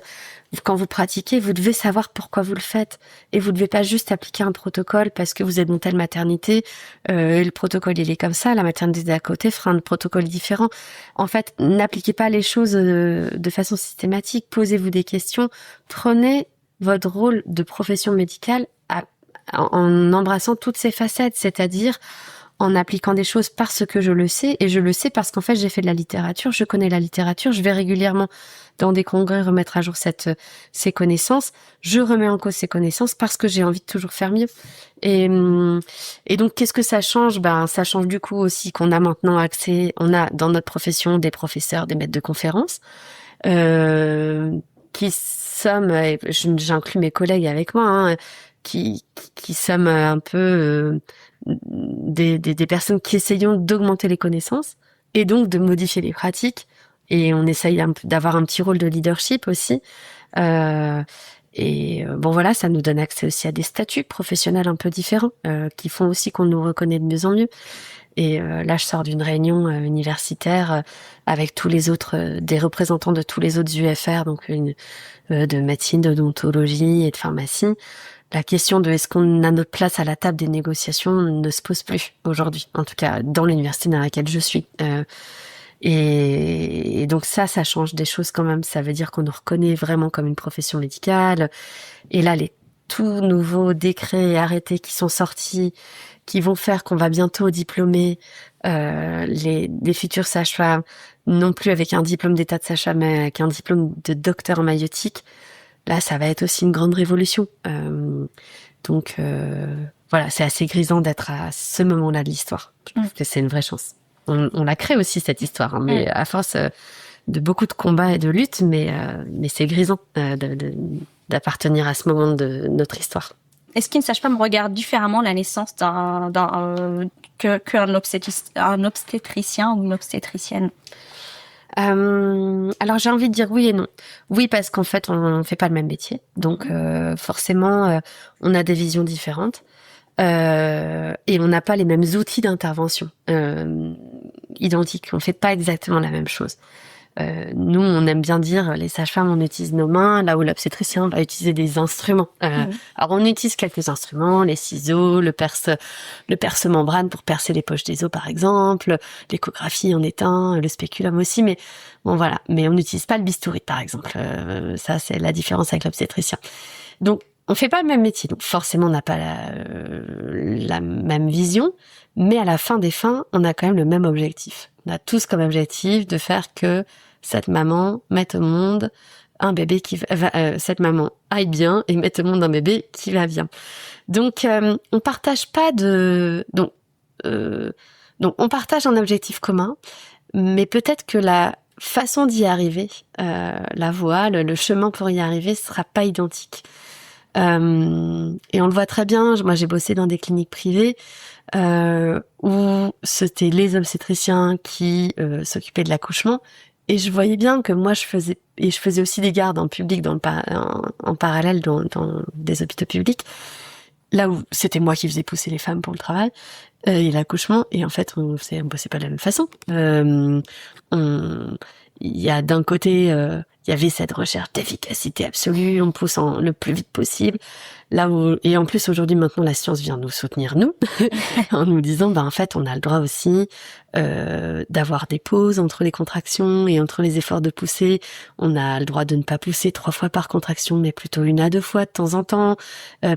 quand vous pratiquez, vous devez savoir pourquoi vous le faites, et vous devez pas juste appliquer un protocole parce que vous êtes dans telle maternité, et le protocole il est comme ça, la maternité d'à côté fera un protocole différent. En fait, n'appliquez pas les choses de façon systématique, posez-vous des questions, prenez votre rôle de profession médicale en embrassant toutes ces facettes, c'est-à-dire en appliquant des choses parce que je le sais, et je le sais parce qu'en fait j'ai fait de la littérature, je connais la littérature, je vais régulièrement dans des congrès remettre à jour ces connaissances, je remets en cause ces connaissances parce que j'ai envie de toujours faire mieux. Et donc qu'est-ce que ça change? Ça change du coup aussi qu'on a maintenant accès, on a dans notre profession des professeurs, des maîtres de conférences, qui sommes, et j'inclus mes collègues avec moi, qui sommes un peu des personnes qui essayons d'augmenter les connaissances et donc de modifier les pratiques, et on essaye d'avoir un petit rôle de leadership aussi, voilà, ça nous donne accès aussi à des statuts professionnels un peu différents, qui font aussi qu'on nous reconnaît de mieux en mieux. Et là je sors d'une réunion universitaire avec tous les autres, des représentants de tous les autres UFR, donc de médecine, d'odontologie et de pharmacie. La question de est-ce qu'on a notre place à la table des négociations ne se pose plus aujourd'hui, en tout cas dans l'université dans laquelle je suis. Et donc ça change des choses quand même. Ça veut dire qu'on nous reconnaît vraiment comme une profession médicale. Et là, les tout nouveaux décrets et arrêtés qui sont sortis, qui vont faire qu'on va bientôt diplômer les futures sages-femmes, non plus avec un diplôme d'état de sage-femme, mais avec un diplôme de docteur en maïeutique. Là, ça va être aussi une grande révolution. Donc, voilà, c'est assez grisant d'être à ce moment-là de l'histoire. Je trouve que c'est une vraie chance. On la crée aussi, cette histoire, mais à force de beaucoup de combats et de luttes, mais c'est grisant d'appartenir à ce moment de notre histoire. Est-ce qu'une sage-femme regarde différemment la naissance qu'un obstétricien ou une obstétricienne? Alors j'ai envie de dire oui et non. Oui, parce qu'en fait on fait pas le même métier, donc forcément on a des visions différentes, et on n'a pas les mêmes outils d'intervention identiques. On fait pas exactement la même chose. Nous, on aime bien dire, les sages-femmes, on utilise nos mains, là où l'obstétricien va utiliser des instruments. Alors, on utilise quelques instruments, les ciseaux, le perce-membrane pour percer les poches des os, par exemple, l'échographie en est un, le spéculum aussi, mais bon, voilà. Mais on n'utilise pas le bistouri, par exemple. Ça, c'est la différence avec l'obstétricien. Donc, on fait pas le même métier, donc forcément, on n'a pas la même vision, mais à la fin des fins, on a quand même le même objectif. On a tous comme objectif de faire que cette maman mette au monde un bébé cette maman aille bien et mette au monde un bébé qui va bien. Donc on partage pas donc on partage un objectif commun, mais peut-être que façon d'y arriver, la voie, le chemin pour y arriver sera pas identique. Et on le voit très bien. Moi, j'ai bossé dans des cliniques privées où c'était les obstétriciens qui s'occupaient de l'accouchement, et je voyais bien que moi je faisais aussi des gardes en public en parallèle dans des hôpitaux publics, là où c'était moi qui faisais pousser les femmes pour le travail et l'accouchement, et en fait on bossait pas de la même façon. Il y a d'un côté, il y avait cette recherche d'efficacité absolue, on pousse le plus vite possible. Là où, et en plus aujourd'hui maintenant la science vient nous soutenir nous en nous disant en fait on a le droit aussi d'avoir des pauses entre les contractions et entre les efforts de pousser. On a le droit de ne pas pousser 3 fois par contraction, mais plutôt 1 à 2 fois de temps en temps,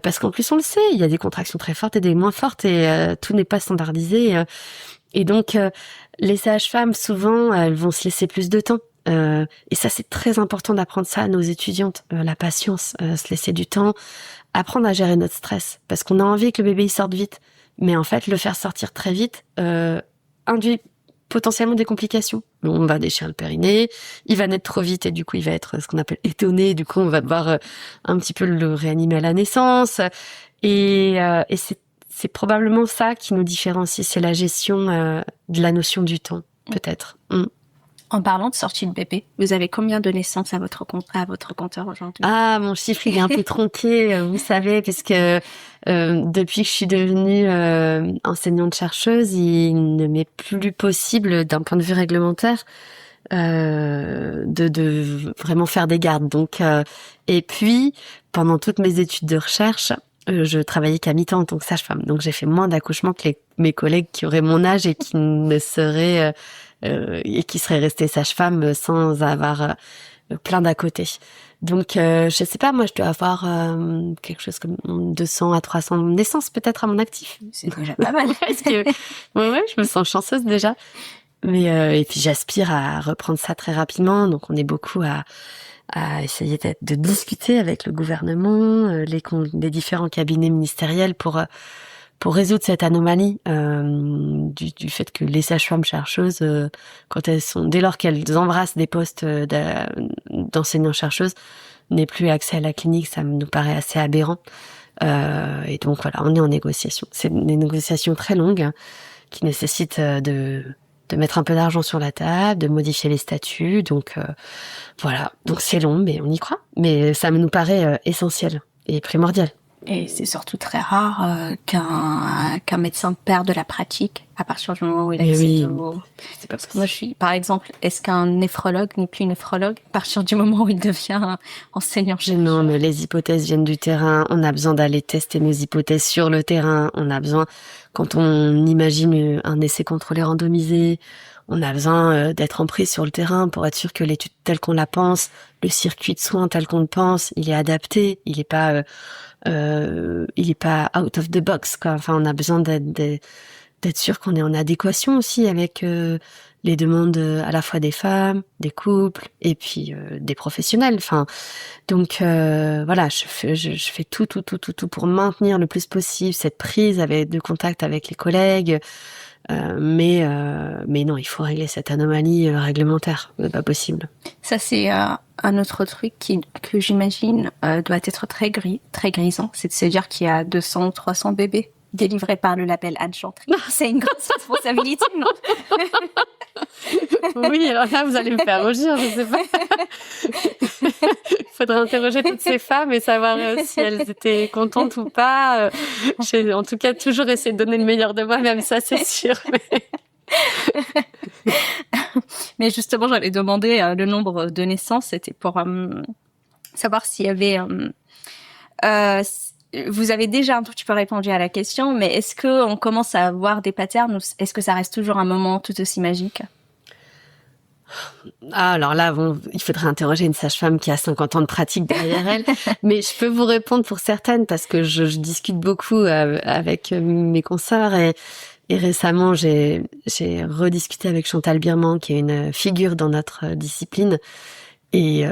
parce qu'en plus on le sait, il y a des contractions très fortes et des moins fortes, et tout n'est pas standardisé. Et donc les sages-femmes souvent elles vont se laisser plus de temps. Et ça c'est très important d'apprendre ça à nos étudiantes, la patience, se laisser du temps, apprendre à gérer notre stress, parce qu'on a envie que le bébé il sorte vite, mais en fait le faire sortir très vite induit potentiellement des complications. On va déchirer le périnée, il va naître trop vite et du coup il va être ce qu'on appelle étonné, du coup on va devoir un petit peu le réanimer à la naissance, et c'est probablement ça qui nous différencie, c'est la gestion de la notion du temps, peut-être. En parlant de sortie de bébé, vous avez combien de naissances à votre compteur aujourd'hui? Ah, mon chiffre, il est un peu tronqué, vous savez, parce que depuis que je suis devenue enseignante-chercheuse, il ne m'est plus possible, d'un point de vue réglementaire, de vraiment faire des gardes. Donc, et puis, pendant toutes mes études de recherche, je travaillais qu'à mi-temps en tant que sage-femme. Donc, j'ai fait moins d'accouchements que mes collègues qui auraient mon âge et qui ne seraient... et qui serait restée sage-femme sans avoir plein d'à côté. Donc, je sais pas, moi, je dois avoir quelque chose comme 200 à 300 naissances peut-être à mon actif. C'est déjà pas mal. Parce que, ouais, je me sens chanceuse déjà. Mais et puis j'aspire à reprendre ça très rapidement. Donc, on est beaucoup à essayer de discuter avec le gouvernement, les différents cabinets ministériels pour résoudre cette anomalie du fait que les sages-femmes chercheuses, dès lors qu'elles embrassent des postes d'enseignants-chercheuses, n'aient plus accès à la clinique, ça nous paraît assez aberrant. Et donc voilà, on est en négociation. C'est des négociations très longues qui nécessitent de mettre un peu d'argent sur la table, de modifier les statuts. Donc voilà, donc c'est long, mais on y croit. Mais ça nous paraît essentiel et primordial. Et c'est surtout très rare qu'un médecin perde de la pratique à partir du moment où il accède C'est pas possible. Moi, par exemple, est-ce qu'un néphrologue n'est plus néphrologue à partir du moment où il devient enseignant-chercheur? Non, mais les hypothèses viennent du terrain. On a besoin d'aller tester nos hypothèses sur le terrain. On a besoin, quand on imagine un essai contrôlé randomisé, on a besoin d'être en prise sur le terrain pour être sûr que l'étude telle qu'on la pense, le circuit de soins tel qu'on le pense, il est adapté, il est pas out of the box, quoi. Enfin, on a besoin d'être sûr qu'on est en adéquation aussi avec les demandes à la fois des femmes, des couples et puis des professionnels. Enfin, donc voilà, je fais tout pour maintenir le plus possible cette prise de contact avec les collègues. Mais non, il faut régler cette anomalie réglementaire. C'est pas possible. Ça, c'est un autre truc que j'imagine doit être très grisant. C'est de se dire qu'il y a 200 ou 300 bébés délivrés par le label Anne Chantry. C'est une grosse responsabilité, non? Oui, alors là, vous allez me faire rougir, je sais pas. Il faudrait interroger toutes ces femmes et savoir si elles étaient contentes ou pas. J'ai en tout cas toujours essayé de donner le meilleur de moi-même, ça c'est sûr. Mais justement, j'allais demander le nombre de naissances. C'était pour savoir s'il y avait... vous avez déjà un tout petit peu répondu à la question, mais est-ce qu'on commence à avoir des patterns ou est-ce que ça reste toujours un moment tout aussi magique? Ah, alors là, il faudrait interroger une sage-femme qui a 50 ans de pratique derrière elle. Mais je peux vous répondre pour certaines parce que je discute beaucoup avec mes consoeurs et récemment, j'ai rediscuté avec Chantal Birman, qui est une figure dans notre discipline et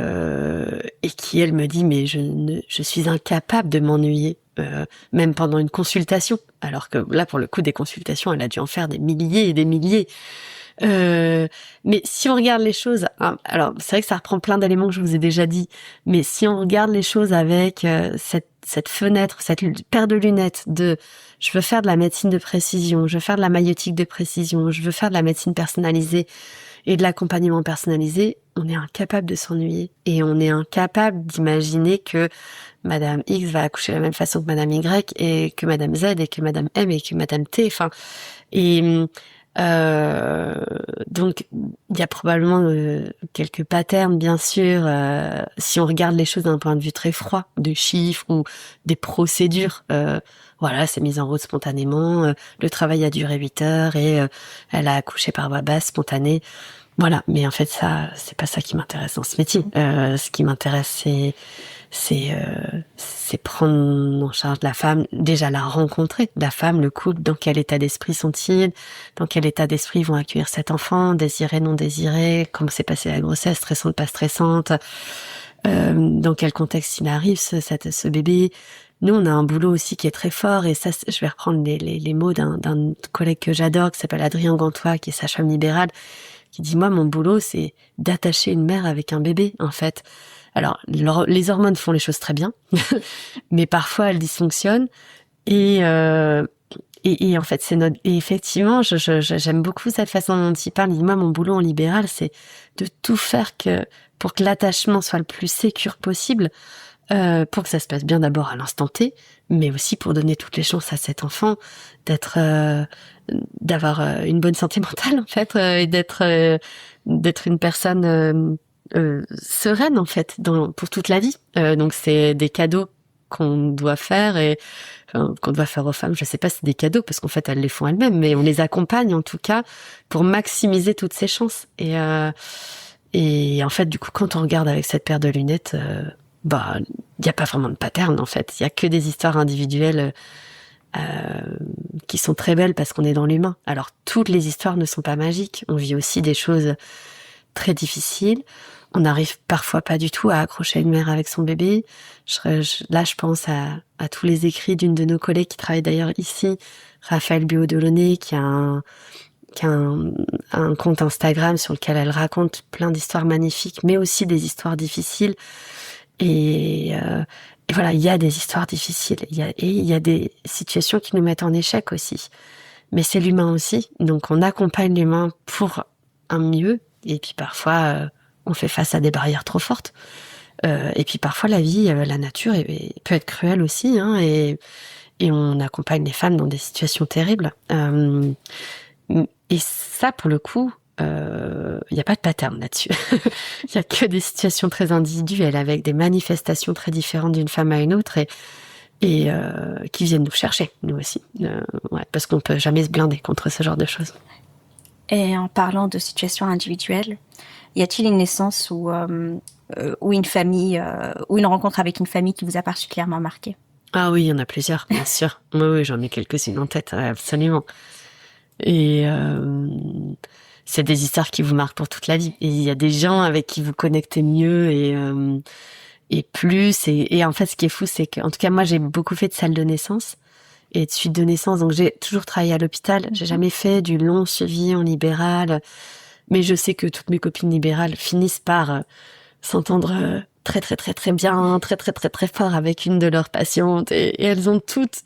qui, elle, me dit, mais je suis incapable de m'ennuyer, même pendant une consultation. Alors que là, pour le coup, des consultations, elle a dû en faire des milliers et des milliers. Mais si on regarde les choses, hein, alors c'est vrai que ça reprend plein d'éléments que je vous ai déjà dit, mais si on regarde les choses avec cette fenêtre, cette paire de lunettes de je veux faire de la médecine de précision, je veux faire de la maïeutique de précision, je veux faire de la médecine personnalisée et de l'accompagnement personnalisé, on est incapable de s'ennuyer et on est incapable d'imaginer que Madame X va accoucher de la même façon que Madame Y et que Madame Z et que Madame M et que Madame T. Enfin, et donc il y a probablement quelques patterns, bien sûr, si on regarde les choses d'un point de vue très froid, de chiffres ou des procédures. Voilà, c'est mis en route spontanément. Le travail a duré 8 heures et elle a accouché par voie basse, spontanée. Voilà, mais en fait ça, c'est pas ça qui m'intéresse dans ce métier. Ce qui m'intéresse, c'est prendre en charge la femme, déjà la rencontrer, la femme, le couple, dans quel état d'esprit sont-ils, dans quel état d'esprit ils vont accueillir cet enfant, désiré, non désiré, comment s'est passée la grossesse, stressante, pas stressante, dans quel contexte il arrive ce bébé. Nous, on a un boulot aussi qui est très fort, et ça, je vais reprendre les mots d'un collègue que j'adore, qui s'appelle Adrien Gantois, qui est sage-femme libérale, qui dit, moi, mon boulot, c'est d'attacher une mère avec un bébé, en fait. Alors, les hormones font les choses très bien, mais parfois elles dysfonctionnent, et en fait, et effectivement, j'aime beaucoup cette façon dont il parle. Il dit, moi, mon boulot en libéral, c'est de tout faire pour que l'attachement soit le plus sécure possible, pour que ça se passe bien d'abord à l'instant T, mais aussi pour donner toutes les chances à cet enfant d'avoir une bonne santé mentale, en fait, et d'être une personne sereine, en fait, pour toute la vie. Donc c'est des cadeaux qu'on doit faire, et qu'on doit faire aux femmes. Je sais pas si c'est des cadeaux, parce qu'en fait elles les font elles-mêmes, mais on les accompagne en tout cas pour maximiser toutes ces chances. Et en fait, du coup, quand on regarde avec cette paire de lunettes, il y a pas vraiment de pattern, en fait. Il y a que des histoires individuelles qui sont très belles parce qu'on est dans l'humain. Alors, toutes les histoires ne sont pas magiques. On vit aussi des choses très difficiles. On n'arrive parfois pas du tout à accrocher une mère avec son bébé. Là, je pense à tous les écrits d'une de nos collègues qui travaille d'ailleurs ici, Raphaël Buot-Delaunay, qui a un compte Instagram sur lequel elle raconte plein d'histoires magnifiques, mais aussi des histoires difficiles. Et voilà, il y a des histoires difficiles. Il y a des situations qui nous mettent en échec aussi. Mais c'est l'humain aussi. Donc, on accompagne l'humain pour un mieux. Et puis, parfois, on fait face à des barrières trop fortes. Et puis, parfois, la vie, la nature peut être cruelle aussi, hein, et on accompagne les femmes dans des situations terribles. Et ça, pour le coup, il n'y a pas de pattern là-dessus. Il y a que des situations très individuelles avec des manifestations très différentes d'une femme à une autre, et qui viennent nous chercher, nous aussi. Parce qu'on peut jamais se blinder contre ce genre de choses. Et en parlant de situations individuelles, y a-t-il une naissance ou une famille, ou une rencontre avec une famille qui vous a particulièrement marqué? Ah oui, il y en a plusieurs, bien sûr. Oui, j'en ai quelques-unes en tête, absolument. Et c'est des histoires qui vous marquent pour toute la vie. Et il y a des gens avec qui vous connectez mieux et plus. Et en fait, ce qui est fou, c'est que, en tout cas, moi, j'ai beaucoup fait de salles de naissance et de suite de naissance. Donc, j'ai toujours travaillé à l'hôpital. J'ai jamais fait du long suivi en libéral. Mais je sais que toutes mes copines libérales finissent par s'entendre très, très, très, très bien, très, très, très, très fort avec une de leurs patientes. Et elles ont toutes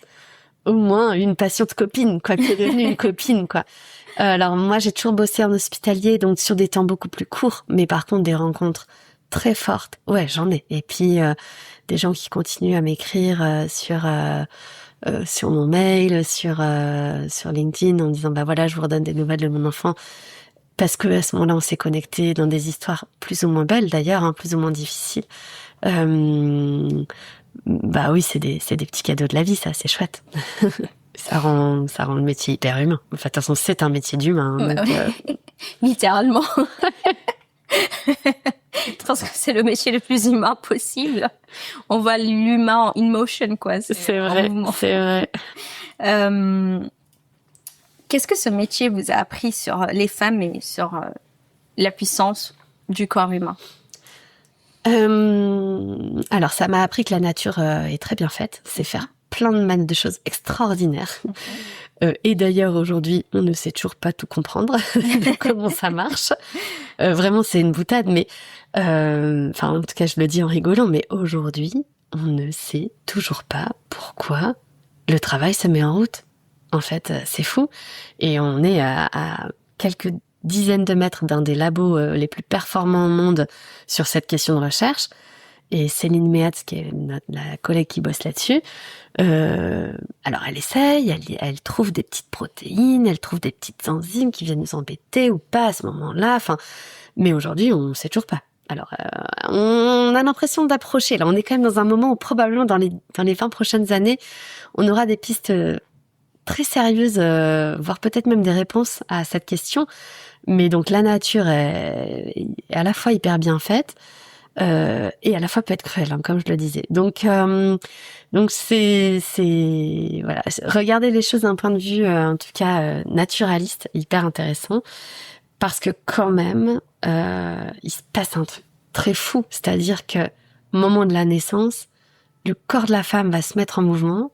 au moins une patiente copine, quoi, qui est devenue une copine, quoi. Alors, moi, j'ai toujours bossé en hospitalier, donc sur des temps beaucoup plus courts. Mais par contre, des rencontres très fortes, ouais, j'en ai. Et puis, des gens qui continuent à m'écrire sur mon mail, sur LinkedIn, en disant, bah voilà, je vous redonne des nouvelles de mon enfant. Parce que à ce moment-là, on s'est connecté dans des histoires plus ou moins belles, d'ailleurs, hein, plus ou moins difficiles. Bah oui, c'est des petits cadeaux de la vie, ça, c'est chouette. Ça rend le métier hyper humain. Enfin, de toute façon, c'est un métier d'humain. Ouais, Donc, littéralement. Je pense que c'est le métier le plus humain possible. On voit l'humain in motion, quoi. C'est vrai, c'est vrai. Qu'est-ce que ce métier vous a appris sur les femmes et sur la puissance du corps humain? Alors, ça m'a appris que la nature est très bien faite. C'est faire plein de choses extraordinaires. Et d'ailleurs, aujourd'hui, on ne sait toujours pas tout comprendre de comment ça marche. Vraiment, c'est une boutade, mais en tout cas, je le dis en rigolant, mais aujourd'hui, on ne sait toujours pas pourquoi le travail se met en route. En fait, c'est fou. Et on est à quelques dizaines de mètres d'un des labos les plus performants au monde sur cette question de recherche. Et Céline Mehatz, qui est la collègue qui bosse là-dessus, alors elle essaye, elle trouve des petites protéines, elle trouve des petites enzymes qui viennent nous embêter ou pas à ce moment-là. Mais aujourd'hui, on ne sait toujours pas. Alors, on a l'impression d'approcher. Là, on est quand même dans un moment où probablement dans les 20 prochaines années, on aura des pistes très sérieuses, voire peut-être même des réponses à cette question. Mais donc la nature est à la fois hyper bien faite et à la fois peut être cruelle, hein, comme je le disais. Donc c'est voilà, regarder les choses d'un point de vue en tout cas naturaliste, hyper intéressant, parce que quand même il se passe un truc très fou, c'est-à-dire que au moment de la naissance, le corps de la femme va se mettre en mouvement,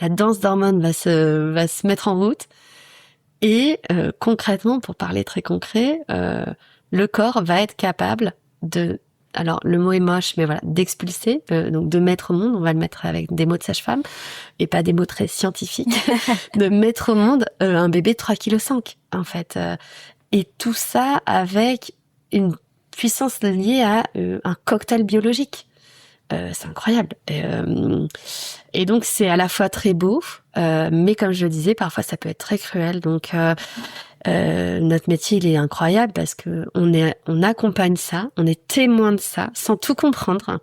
la danse d'hormones va se mettre en route. Et concrètement, pour parler très concret, le corps va être capable de, alors le mot est moche, mais voilà, d'expulser, donc de mettre au monde, on va le mettre avec des mots de sage-femme, et pas des mots très scientifiques, de mettre au monde un bébé de 3,5 kg, en fait. Et tout ça avec une puissance liée à un cocktail biologique. C'est incroyable. Et donc c'est à la fois très beau, mais comme je le disais, parfois ça peut être très cruel. Donc notre métier il est incroyable parce que on accompagne ça, on est témoin de ça, sans tout comprendre.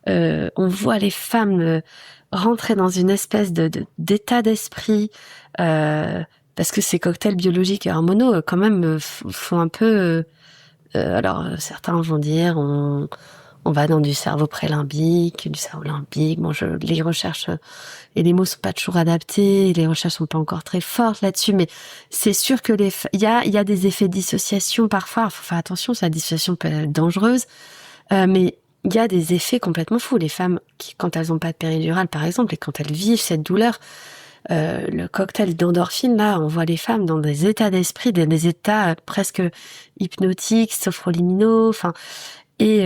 On voit les femmes rentrer dans une espèce d'état d'esprit, parce que ces cocktails biologiques et hormonaux quand même font un peu. Alors certains vont dire on va dans du cerveau prélimbique, du cerveau limbique. Bon, les recherches et les mots sont pas toujours adaptés, les recherches sont pas encore très fortes là-dessus, mais c'est sûr que il y a des effets de dissociation parfois. Il faut faire attention, la dissociation peut être dangereuse, mais il y a des effets complètement fous. Les femmes qui, quand elles ont pas de péridurale, par exemple, et quand elles vivent cette douleur, le cocktail d'endorphine, là, on voit les femmes dans des états d'esprit, des états presque hypnotiques, sophroliminaux, enfin. Et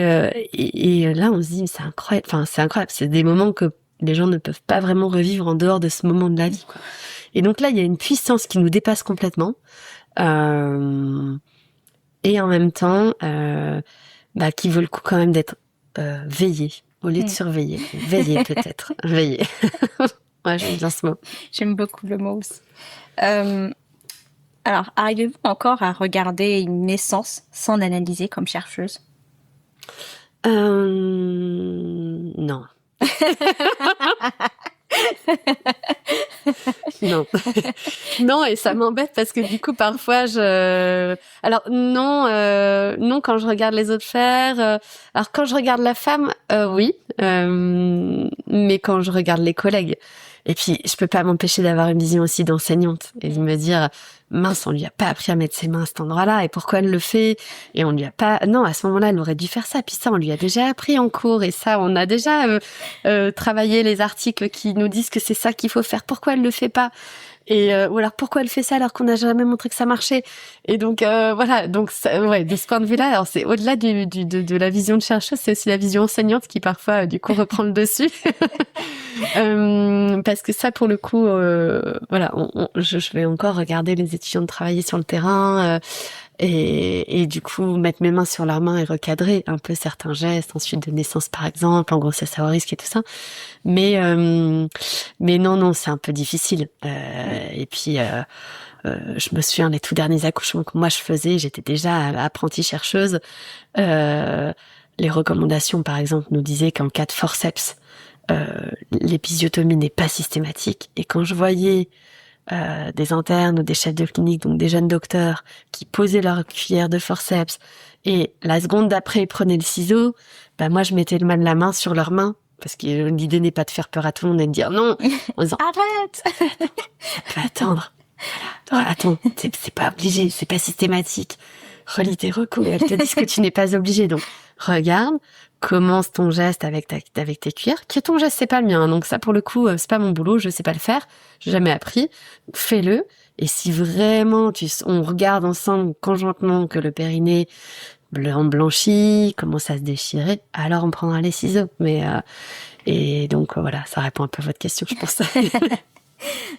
là, on se dit, c'est incroyable. Enfin, c'est incroyable. C'est des moments que les gens ne peuvent pas vraiment revivre en dehors de ce moment de la vie, quoi. Et donc là, il y a une puissance qui nous dépasse complètement. Et en même temps, qui vaut le coup quand même d'être veillé au lieu de surveiller. Veiller peut-être. Veiller. Ouais, j'aime bien ce mot. J'aime beaucoup le mot aussi. Alors, arrivez-vous encore à regarder une naissance sans l'analyser comme chercheuse? Non. Non. Non, et ça m'embête parce que du coup, parfois, alors, non, quand je regarde les autres faire, alors quand je regarde la femme, oui, mais quand je regarde les collègues, et puis, je peux pas m'empêcher d'avoir une vision aussi d'enseignante et de me dire, mince, on lui a pas appris à mettre ses mains à cet endroit-là, et pourquoi elle le fait? Et on lui a pas, non, à ce moment-là, elle aurait dû faire ça, puis ça, on lui a déjà appris en cours, et ça, on a déjà travaillé les articles qui nous disent que c'est ça qu'il faut faire. Pourquoi elle le fait pas? Et ou alors pourquoi elle fait ça alors qu'on n'a jamais montré que ça marchait? Et donc voilà, donc ça, ouais, de ce point de vue-là, alors c'est au-delà de la vision de chercheuse, c'est aussi la vision enseignante qui parfois du coup reprend le dessus. Parce que ça, pour le coup, voilà, je vais encore regarder les étudiants travailler sur le terrain. Et du coup mettre mes mains sur leurs mains et recadrer un peu certains gestes ensuite de naissance par exemple, en grossesse à haut risque et tout ça, mais non, c'est un peu difficile, et puis je me souviens les tout derniers accouchements que moi je faisais, j'étais déjà apprentie chercheuse, les recommandations par exemple nous disaient qu'en cas de forceps l'épisiotomie n'est pas systématique, et quand je voyais des internes ou des chefs de clinique, donc des jeunes docteurs, qui posaient leur cuillère de forceps et la seconde d'après ils prenaient le ciseau, moi je mettais le mal de la main sur leurs mains, parce que l'idée n'est pas de faire peur à tout le monde et de dire non en disant arrête, ça peut attendre, voilà. Attends, c'est pas obligé, c'est pas systématique, relis tes recours, elles te disent que tu n'es pas obligé, donc regarde, commence ton geste avec tes cuillères. Qui est ton geste, c'est pas le mien. Donc ça, pour le coup, c'est pas mon boulot, je sais pas le faire, j'ai jamais appris. Fais-le. Et si vraiment on regarde ensemble conjointement que le périnée blanchi, commence à se déchirer, alors on prendra les ciseaux. Mais et donc voilà, ça répond un peu à votre question, je pense.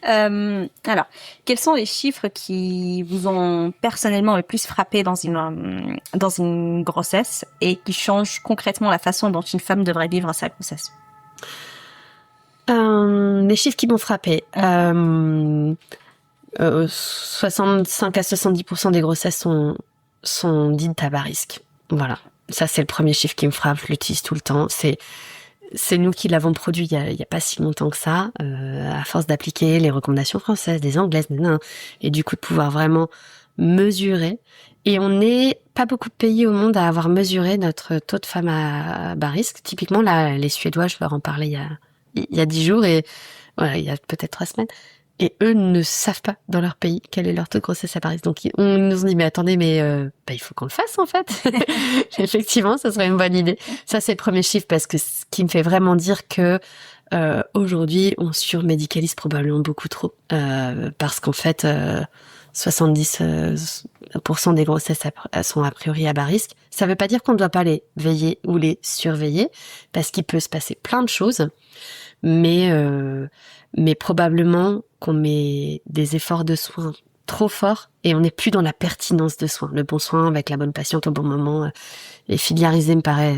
Alors, quels sont les chiffres qui vous ont personnellement le plus frappé dans une grossesse et qui changent concrètement la façon dont une femme devrait vivre sa grossesse? Les chiffres qui m'ont frappé. 65 à 70% des grossesses sont dites à bas risque. Voilà. Ça, c'est le premier chiffre qui me frappe. Je l'utilise tout le temps. C'est nous qui l'avons produit il y a pas si longtemps que ça, à force d'appliquer les recommandations françaises, des anglaises, et du coup de pouvoir vraiment mesurer. Et on n'est pas beaucoup de pays au monde à avoir mesuré notre taux de femmes à bas risque. Typiquement, là, les Suédois, je leur en parlais il y a 10 jours et voilà, il y a peut-être 3 semaines. Et eux ne savent pas dans leur pays quel est leur taux de grossesse à bas risque. Donc on nous ont dit mais attendez il faut qu'on le fasse en fait. Effectivement, ça serait une bonne idée. Ça c'est le premier chiffre parce que ce qui me fait vraiment dire que aujourd'hui on surmédicalise probablement beaucoup trop parce qu'en fait 70% des grossesses sont a priori à bas risque. Ça veut pas dire qu'on ne doit pas les veiller ou les surveiller parce qu'il peut se passer plein de choses, mais probablement qu'on met des efforts de soins trop forts et on n'est plus dans la pertinence de soins. Le bon soin avec la bonne patiente au bon moment et filiarisé me paraît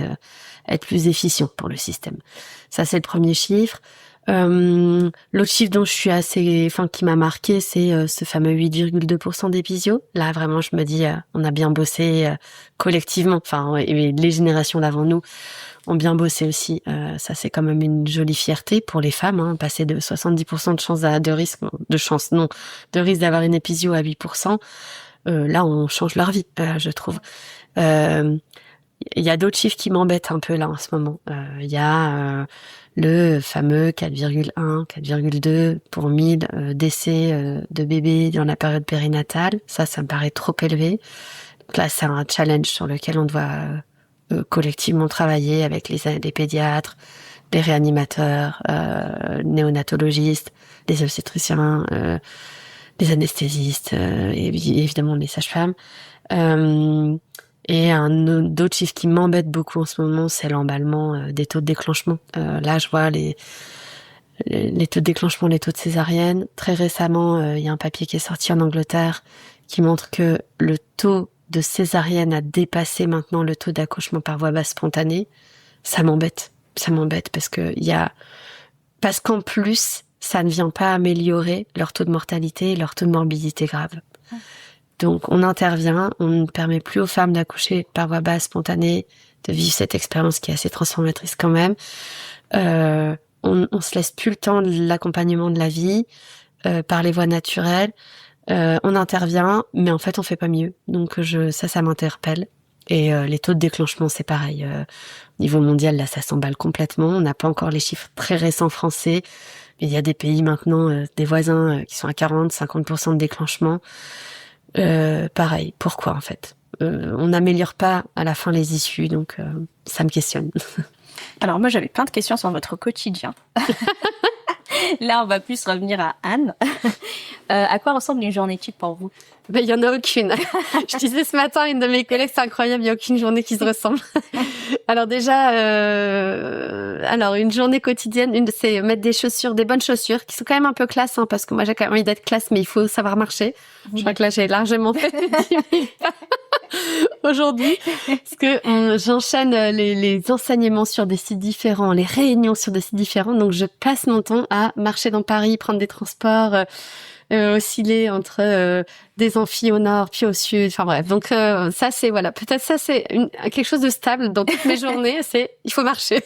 être plus efficient pour le système. Ça, c'est le premier chiffre. L'autre chiffre dont je suis qui m'a marqué, c'est ce fameux 8,2% d'épisio. Là, vraiment, je me dis, on a bien bossé collectivement. Et les générations d'avant nous ont bien bossé aussi. Ça, c'est quand même une jolie fierté pour les femmes, passer de 70% de risque d'avoir une épisio à 8%. Là, on change leur vie, je trouve. Il y a d'autres chiffres qui m'embêtent un peu là en ce moment. Il y a le fameux 4,1, 4,2 pour 1000 décès de bébés dans la période périnatale. Ça me paraît trop élevé. Donc là, c'est un challenge sur lequel on doit collectivement travailler avec les pédiatres, les réanimateurs, néonatologistes, les obstétriciens, les anesthésistes, et évidemment les sages-femmes. Et d'autres chiffres qui m'embêtent beaucoup en ce moment, c'est l'emballement des taux de déclenchement. Là, je vois les taux de déclenchement, les taux de césarienne. Très récemment, il y a un papier qui est sorti en Angleterre qui montre que le taux de césarienne a dépassé maintenant le taux d'accouchement par voie basse spontanée. Ça m'embête parce qu'en plus, ça ne vient pas améliorer leur taux de mortalité et leur taux de morbidité grave. Donc, on intervient, on ne permet plus aux femmes d'accoucher par voie basse spontanée, de vivre cette expérience qui est assez transformatrice quand même. On se laisse plus le temps de l'accompagnement de la vie par les voies naturelles. On intervient, mais en fait, on fait pas mieux. Donc, ça m'interpelle. Et les taux de déclenchement, c'est pareil. Au niveau mondial, là, ça s'emballe complètement. On n'a pas encore les chiffres très récents français. Mais il y a des pays maintenant, des voisins qui sont à 40, 50% de déclenchement. Pareil, pourquoi en fait on n'améliore pas à la fin les issues, donc ça me questionne. Alors moi j'avais plein de questions sur votre quotidien. Là on va plus revenir à Anne. À quoi ressemble une journée type pour vous? Il y en a aucune. Je disais ce matin à une de mes collègues, c'est incroyable, il y a aucune journée qui se ressemble. Alors déjà, une journée quotidienne, c'est mettre des bonnes chaussures, qui sont quand même un peu classe, parce que moi j'ai quand même envie d'être classe, mais il faut savoir marcher. Je crois que là j'ai largement fait aujourd'hui, parce que j'enchaîne les enseignements sur des sites différents, les réunions sur des sites différents, donc je passe mon temps à marcher dans Paris, prendre des transports, osciller entre des amphis au nord puis au sud, enfin bref, donc ça c'est peut-être ça c'est quelque chose de stable dans toutes mes journées, il faut marcher.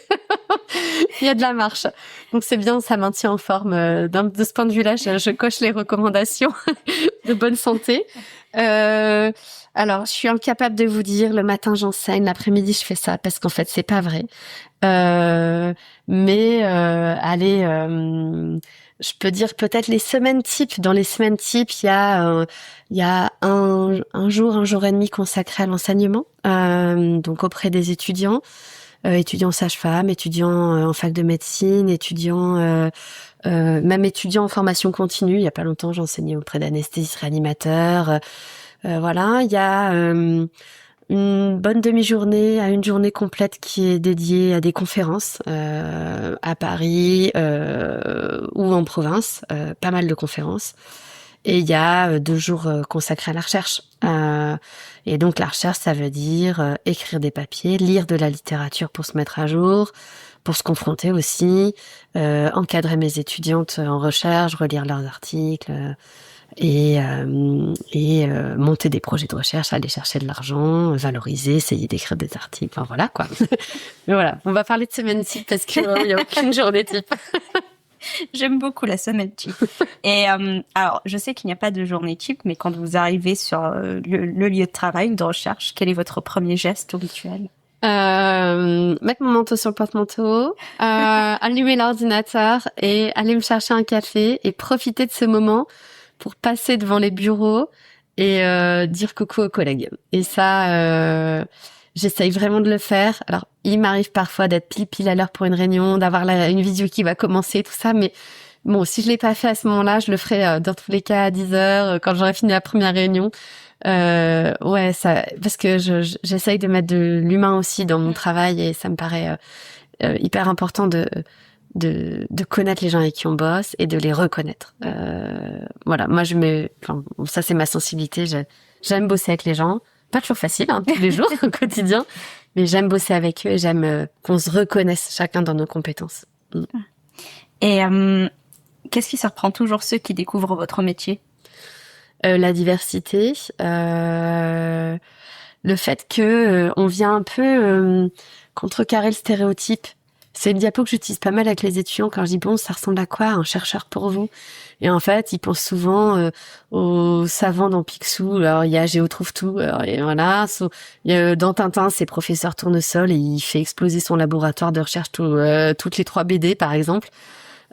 Il y a de la marche, donc c'est bien, ça maintient en forme. De ce point de vue-là, je coche les recommandations de bonne santé. Alors, je suis incapable de vous dire, le matin j'enseigne, l'après-midi je fais ça, parce qu'en fait c'est pas vrai. Je peux dire peut-être les semaines types. Dans les semaines types, il y a un jour et demi consacré à l'enseignement, donc auprès des étudiants. étudiant sage-femme, étudiant en fac de médecine, même étudiant en formation continue. Il y a pas longtemps, j'enseignais auprès d'anesthésistes réanimateurs. Voilà, il y a une bonne demi-journée à une journée complète qui est dédiée à des conférences à Paris ou en province, pas mal de conférences. Et il y a 2 jours consacrés à la recherche. Et donc la recherche, ça veut dire écrire des papiers, lire de la littérature pour se mettre à jour, pour se confronter aussi, encadrer mes étudiantes en recherche, relire leurs articles et monter des projets de recherche, aller chercher de l'argent, valoriser, essayer d'écrire des articles. Enfin voilà quoi. Mais voilà, on va parler de semaine type parce qu'il n'y a aucune journée type. J'aime beaucoup la semaine type. Et alors, je sais qu'il n'y a pas de journée type, mais quand vous arrivez sur le lieu de travail ou de recherche, quel est votre premier geste ou rituel? Mettre mon manteau sur le porte-manteau, allumer l'ordinateur et aller me chercher un café et profiter de ce moment pour passer devant les bureaux et dire coucou aux collègues. Et ça, j'essaye vraiment de le faire. Alors, il m'arrive parfois d'être pile à l'heure pour une réunion, d'avoir une visio qui va commencer, tout ça, mais bon, si je l'ai pas fait à ce moment-là, je le ferai dans tous les cas à 10h, quand j'aurai fini la première réunion. Ouais, ça, parce que j'essaye de mettre de l'humain aussi dans mon travail et ça me paraît hyper important de connaître les gens avec qui on bosse et de les reconnaître. Voilà, moi ça c'est ma sensibilité. J'aime bosser avec les gens. Pas toujours facile, tous les jours, au quotidien, mais j'aime bosser avec eux et j'aime qu'on se reconnaisse chacun dans nos compétences. Et qu'est-ce qui surprend toujours ceux qui découvrent votre métier? La diversité, le fait que on vient un peu contrecarrer le stéréotype. C'est une diapo que j'utilise pas mal avec les étudiants quand je dis bon, ça ressemble à quoi un chercheur pour vous? Et en fait, ils pensent souvent aux savants dans Picsou. Alors il y a Géo trouve tout. Alors, et voilà. Dans Tintin, c'est professeur Tournesol et il fait exploser son laboratoire de recherche toutes les 3 BD par exemple.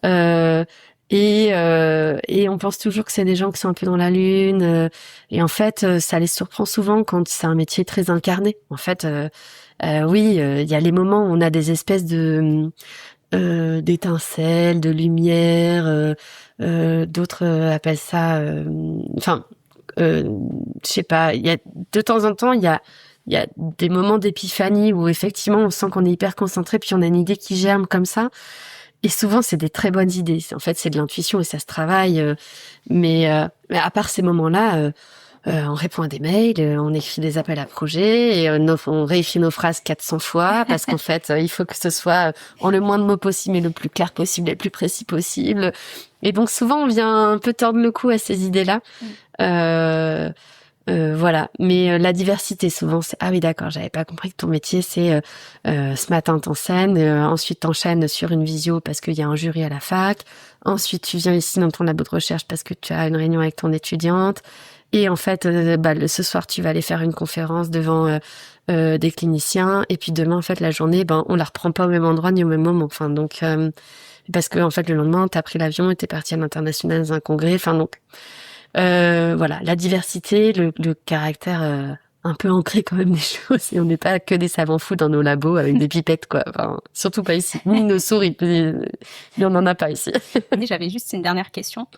Et on pense toujours que c'est des gens qui sont un peu dans la lune. Et en fait, ça les surprend souvent quand c'est un métier très incarné. En fait, oui, il y a les moments où on a des espèces de d'étincelles, de lumière. D'autres appellent ça. Je sais pas. Il y a de temps en temps, il y a des moments d'épiphanie où effectivement on sent qu'on est hyper concentré, puis on a une idée qui germe comme ça. Et souvent, c'est des très bonnes idées. En fait, c'est de l'intuition et ça se travaille. Mais à part ces moments-là, on répond à des mails, on écrit des appels à projets et on réécrit nos phrases 400 fois parce qu'en fait, il faut que ce soit en le moins de mots possible, mais le plus clair possible et le plus précis possible. Et donc, souvent, on vient un peu tordre le cou à ces idées-là. Voilà, mais la diversité souvent c'est ah oui d'accord, j'avais pas compris que ton métier c'est ce matin t'enseignes, ensuite t'enchaînes sur une visio parce qu'il y a un jury à la fac, ensuite tu viens ici dans ton labo de recherche parce que tu as une réunion avec ton étudiante et en fait ce soir tu vas aller faire une conférence devant des cliniciens et puis demain en fait la journée on la reprend pas au même endroit ni au même moment, enfin donc parce que en fait le lendemain t'as pris l'avion et t'es parti à l'international dans un congrès, enfin donc voilà, la diversité, le caractère un peu ancré quand même des choses. Et on n'est pas que des savants fous dans nos labos avec des pipettes, quoi. Enfin, surtout pas ici. Ni nos souris. Il y en a pas ici. J'avais juste une dernière question.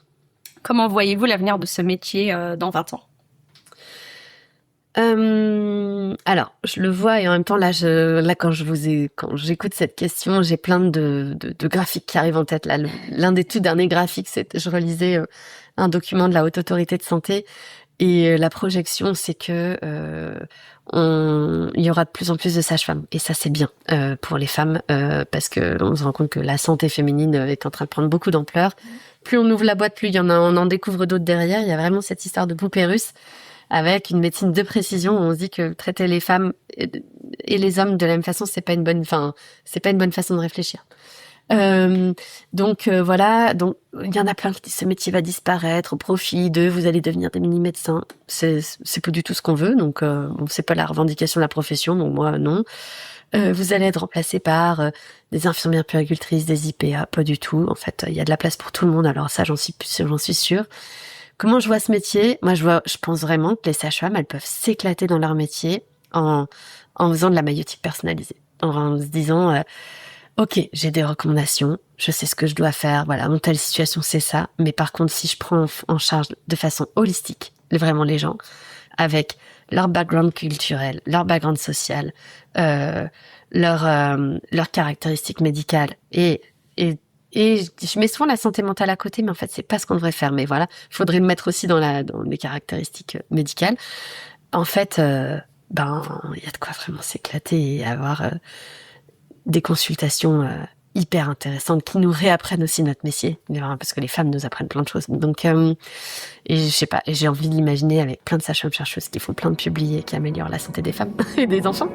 Comment voyez-vous l'avenir de ce métier dans 20 ans? Alors, je le vois et en même temps là quand j'écoute cette question, j'ai plein de graphiques qui arrivent en tête. Là, l'un des tout derniers graphiques, je relisais un document de la Haute Autorité de Santé et la projection, c'est que il y aura de plus en plus de sages-femmes et ça c'est bien pour les femmes parce que on se rend compte que la santé féminine est en train de prendre beaucoup d'ampleur. Plus on ouvre la boîte, plus on en découvre d'autres derrière. Il y a vraiment cette histoire de poupée russe avec une médecine de précision où on se dit que traiter les femmes et les hommes de la même façon, c'est pas une bonne façon de réfléchir. Voilà, donc il y en a plein qui disent ce métier va disparaître au profit de vous allez devenir des mini-médecins. C'est pas du tout ce qu'on veut, donc c'est pas la revendication de la profession, donc moi non. Vous allez être remplacés par des infirmières puéricultrices, des IPA, pas du tout. En fait, il y a de la place pour tout le monde, alors ça j'en suis sûre. Comment je vois ce métier? Moi, je pense vraiment que les sages-femmes, elles peuvent s'éclater dans leur métier en faisant de la maïeutique personnalisée. en se disant ok, j'ai des recommandations, je sais ce que je dois faire, voilà, dans telle situation c'est ça, mais par contre si je prends en charge de façon holistique vraiment les gens, avec leur background culturel, leur background social, leurs caractéristiques médicales et je mets souvent la santé mentale à côté, mais en fait c'est pas ce qu'on devrait faire, mais voilà, il faudrait le mettre aussi dans les caractéristiques médicales. En fait, il y a de quoi vraiment s'éclater et avoir des consultations hyper intéressantes qui nous réapprennent aussi notre métier, parce que les femmes nous apprennent plein de choses. Donc, et je sais pas, et j'ai envie de l'imaginer avec plein de sages-femmes chercheuses qui font plein de publis et qui améliorent la santé des femmes et des enfants.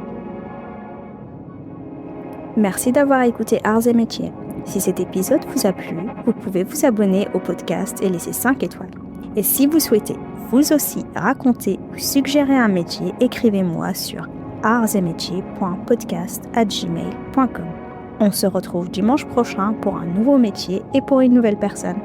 Merci d'avoir écouté Arts et Métiers. Si cet épisode vous a plu, vous pouvez vous abonner au podcast et laisser 5 étoiles. Et si vous souhaitez vous aussi raconter ou suggérer un métier, écrivez-moi sur artsetmétiers.podcast@gmail.com. On se retrouve dimanche prochain pour un nouveau métier et pour une nouvelle personne.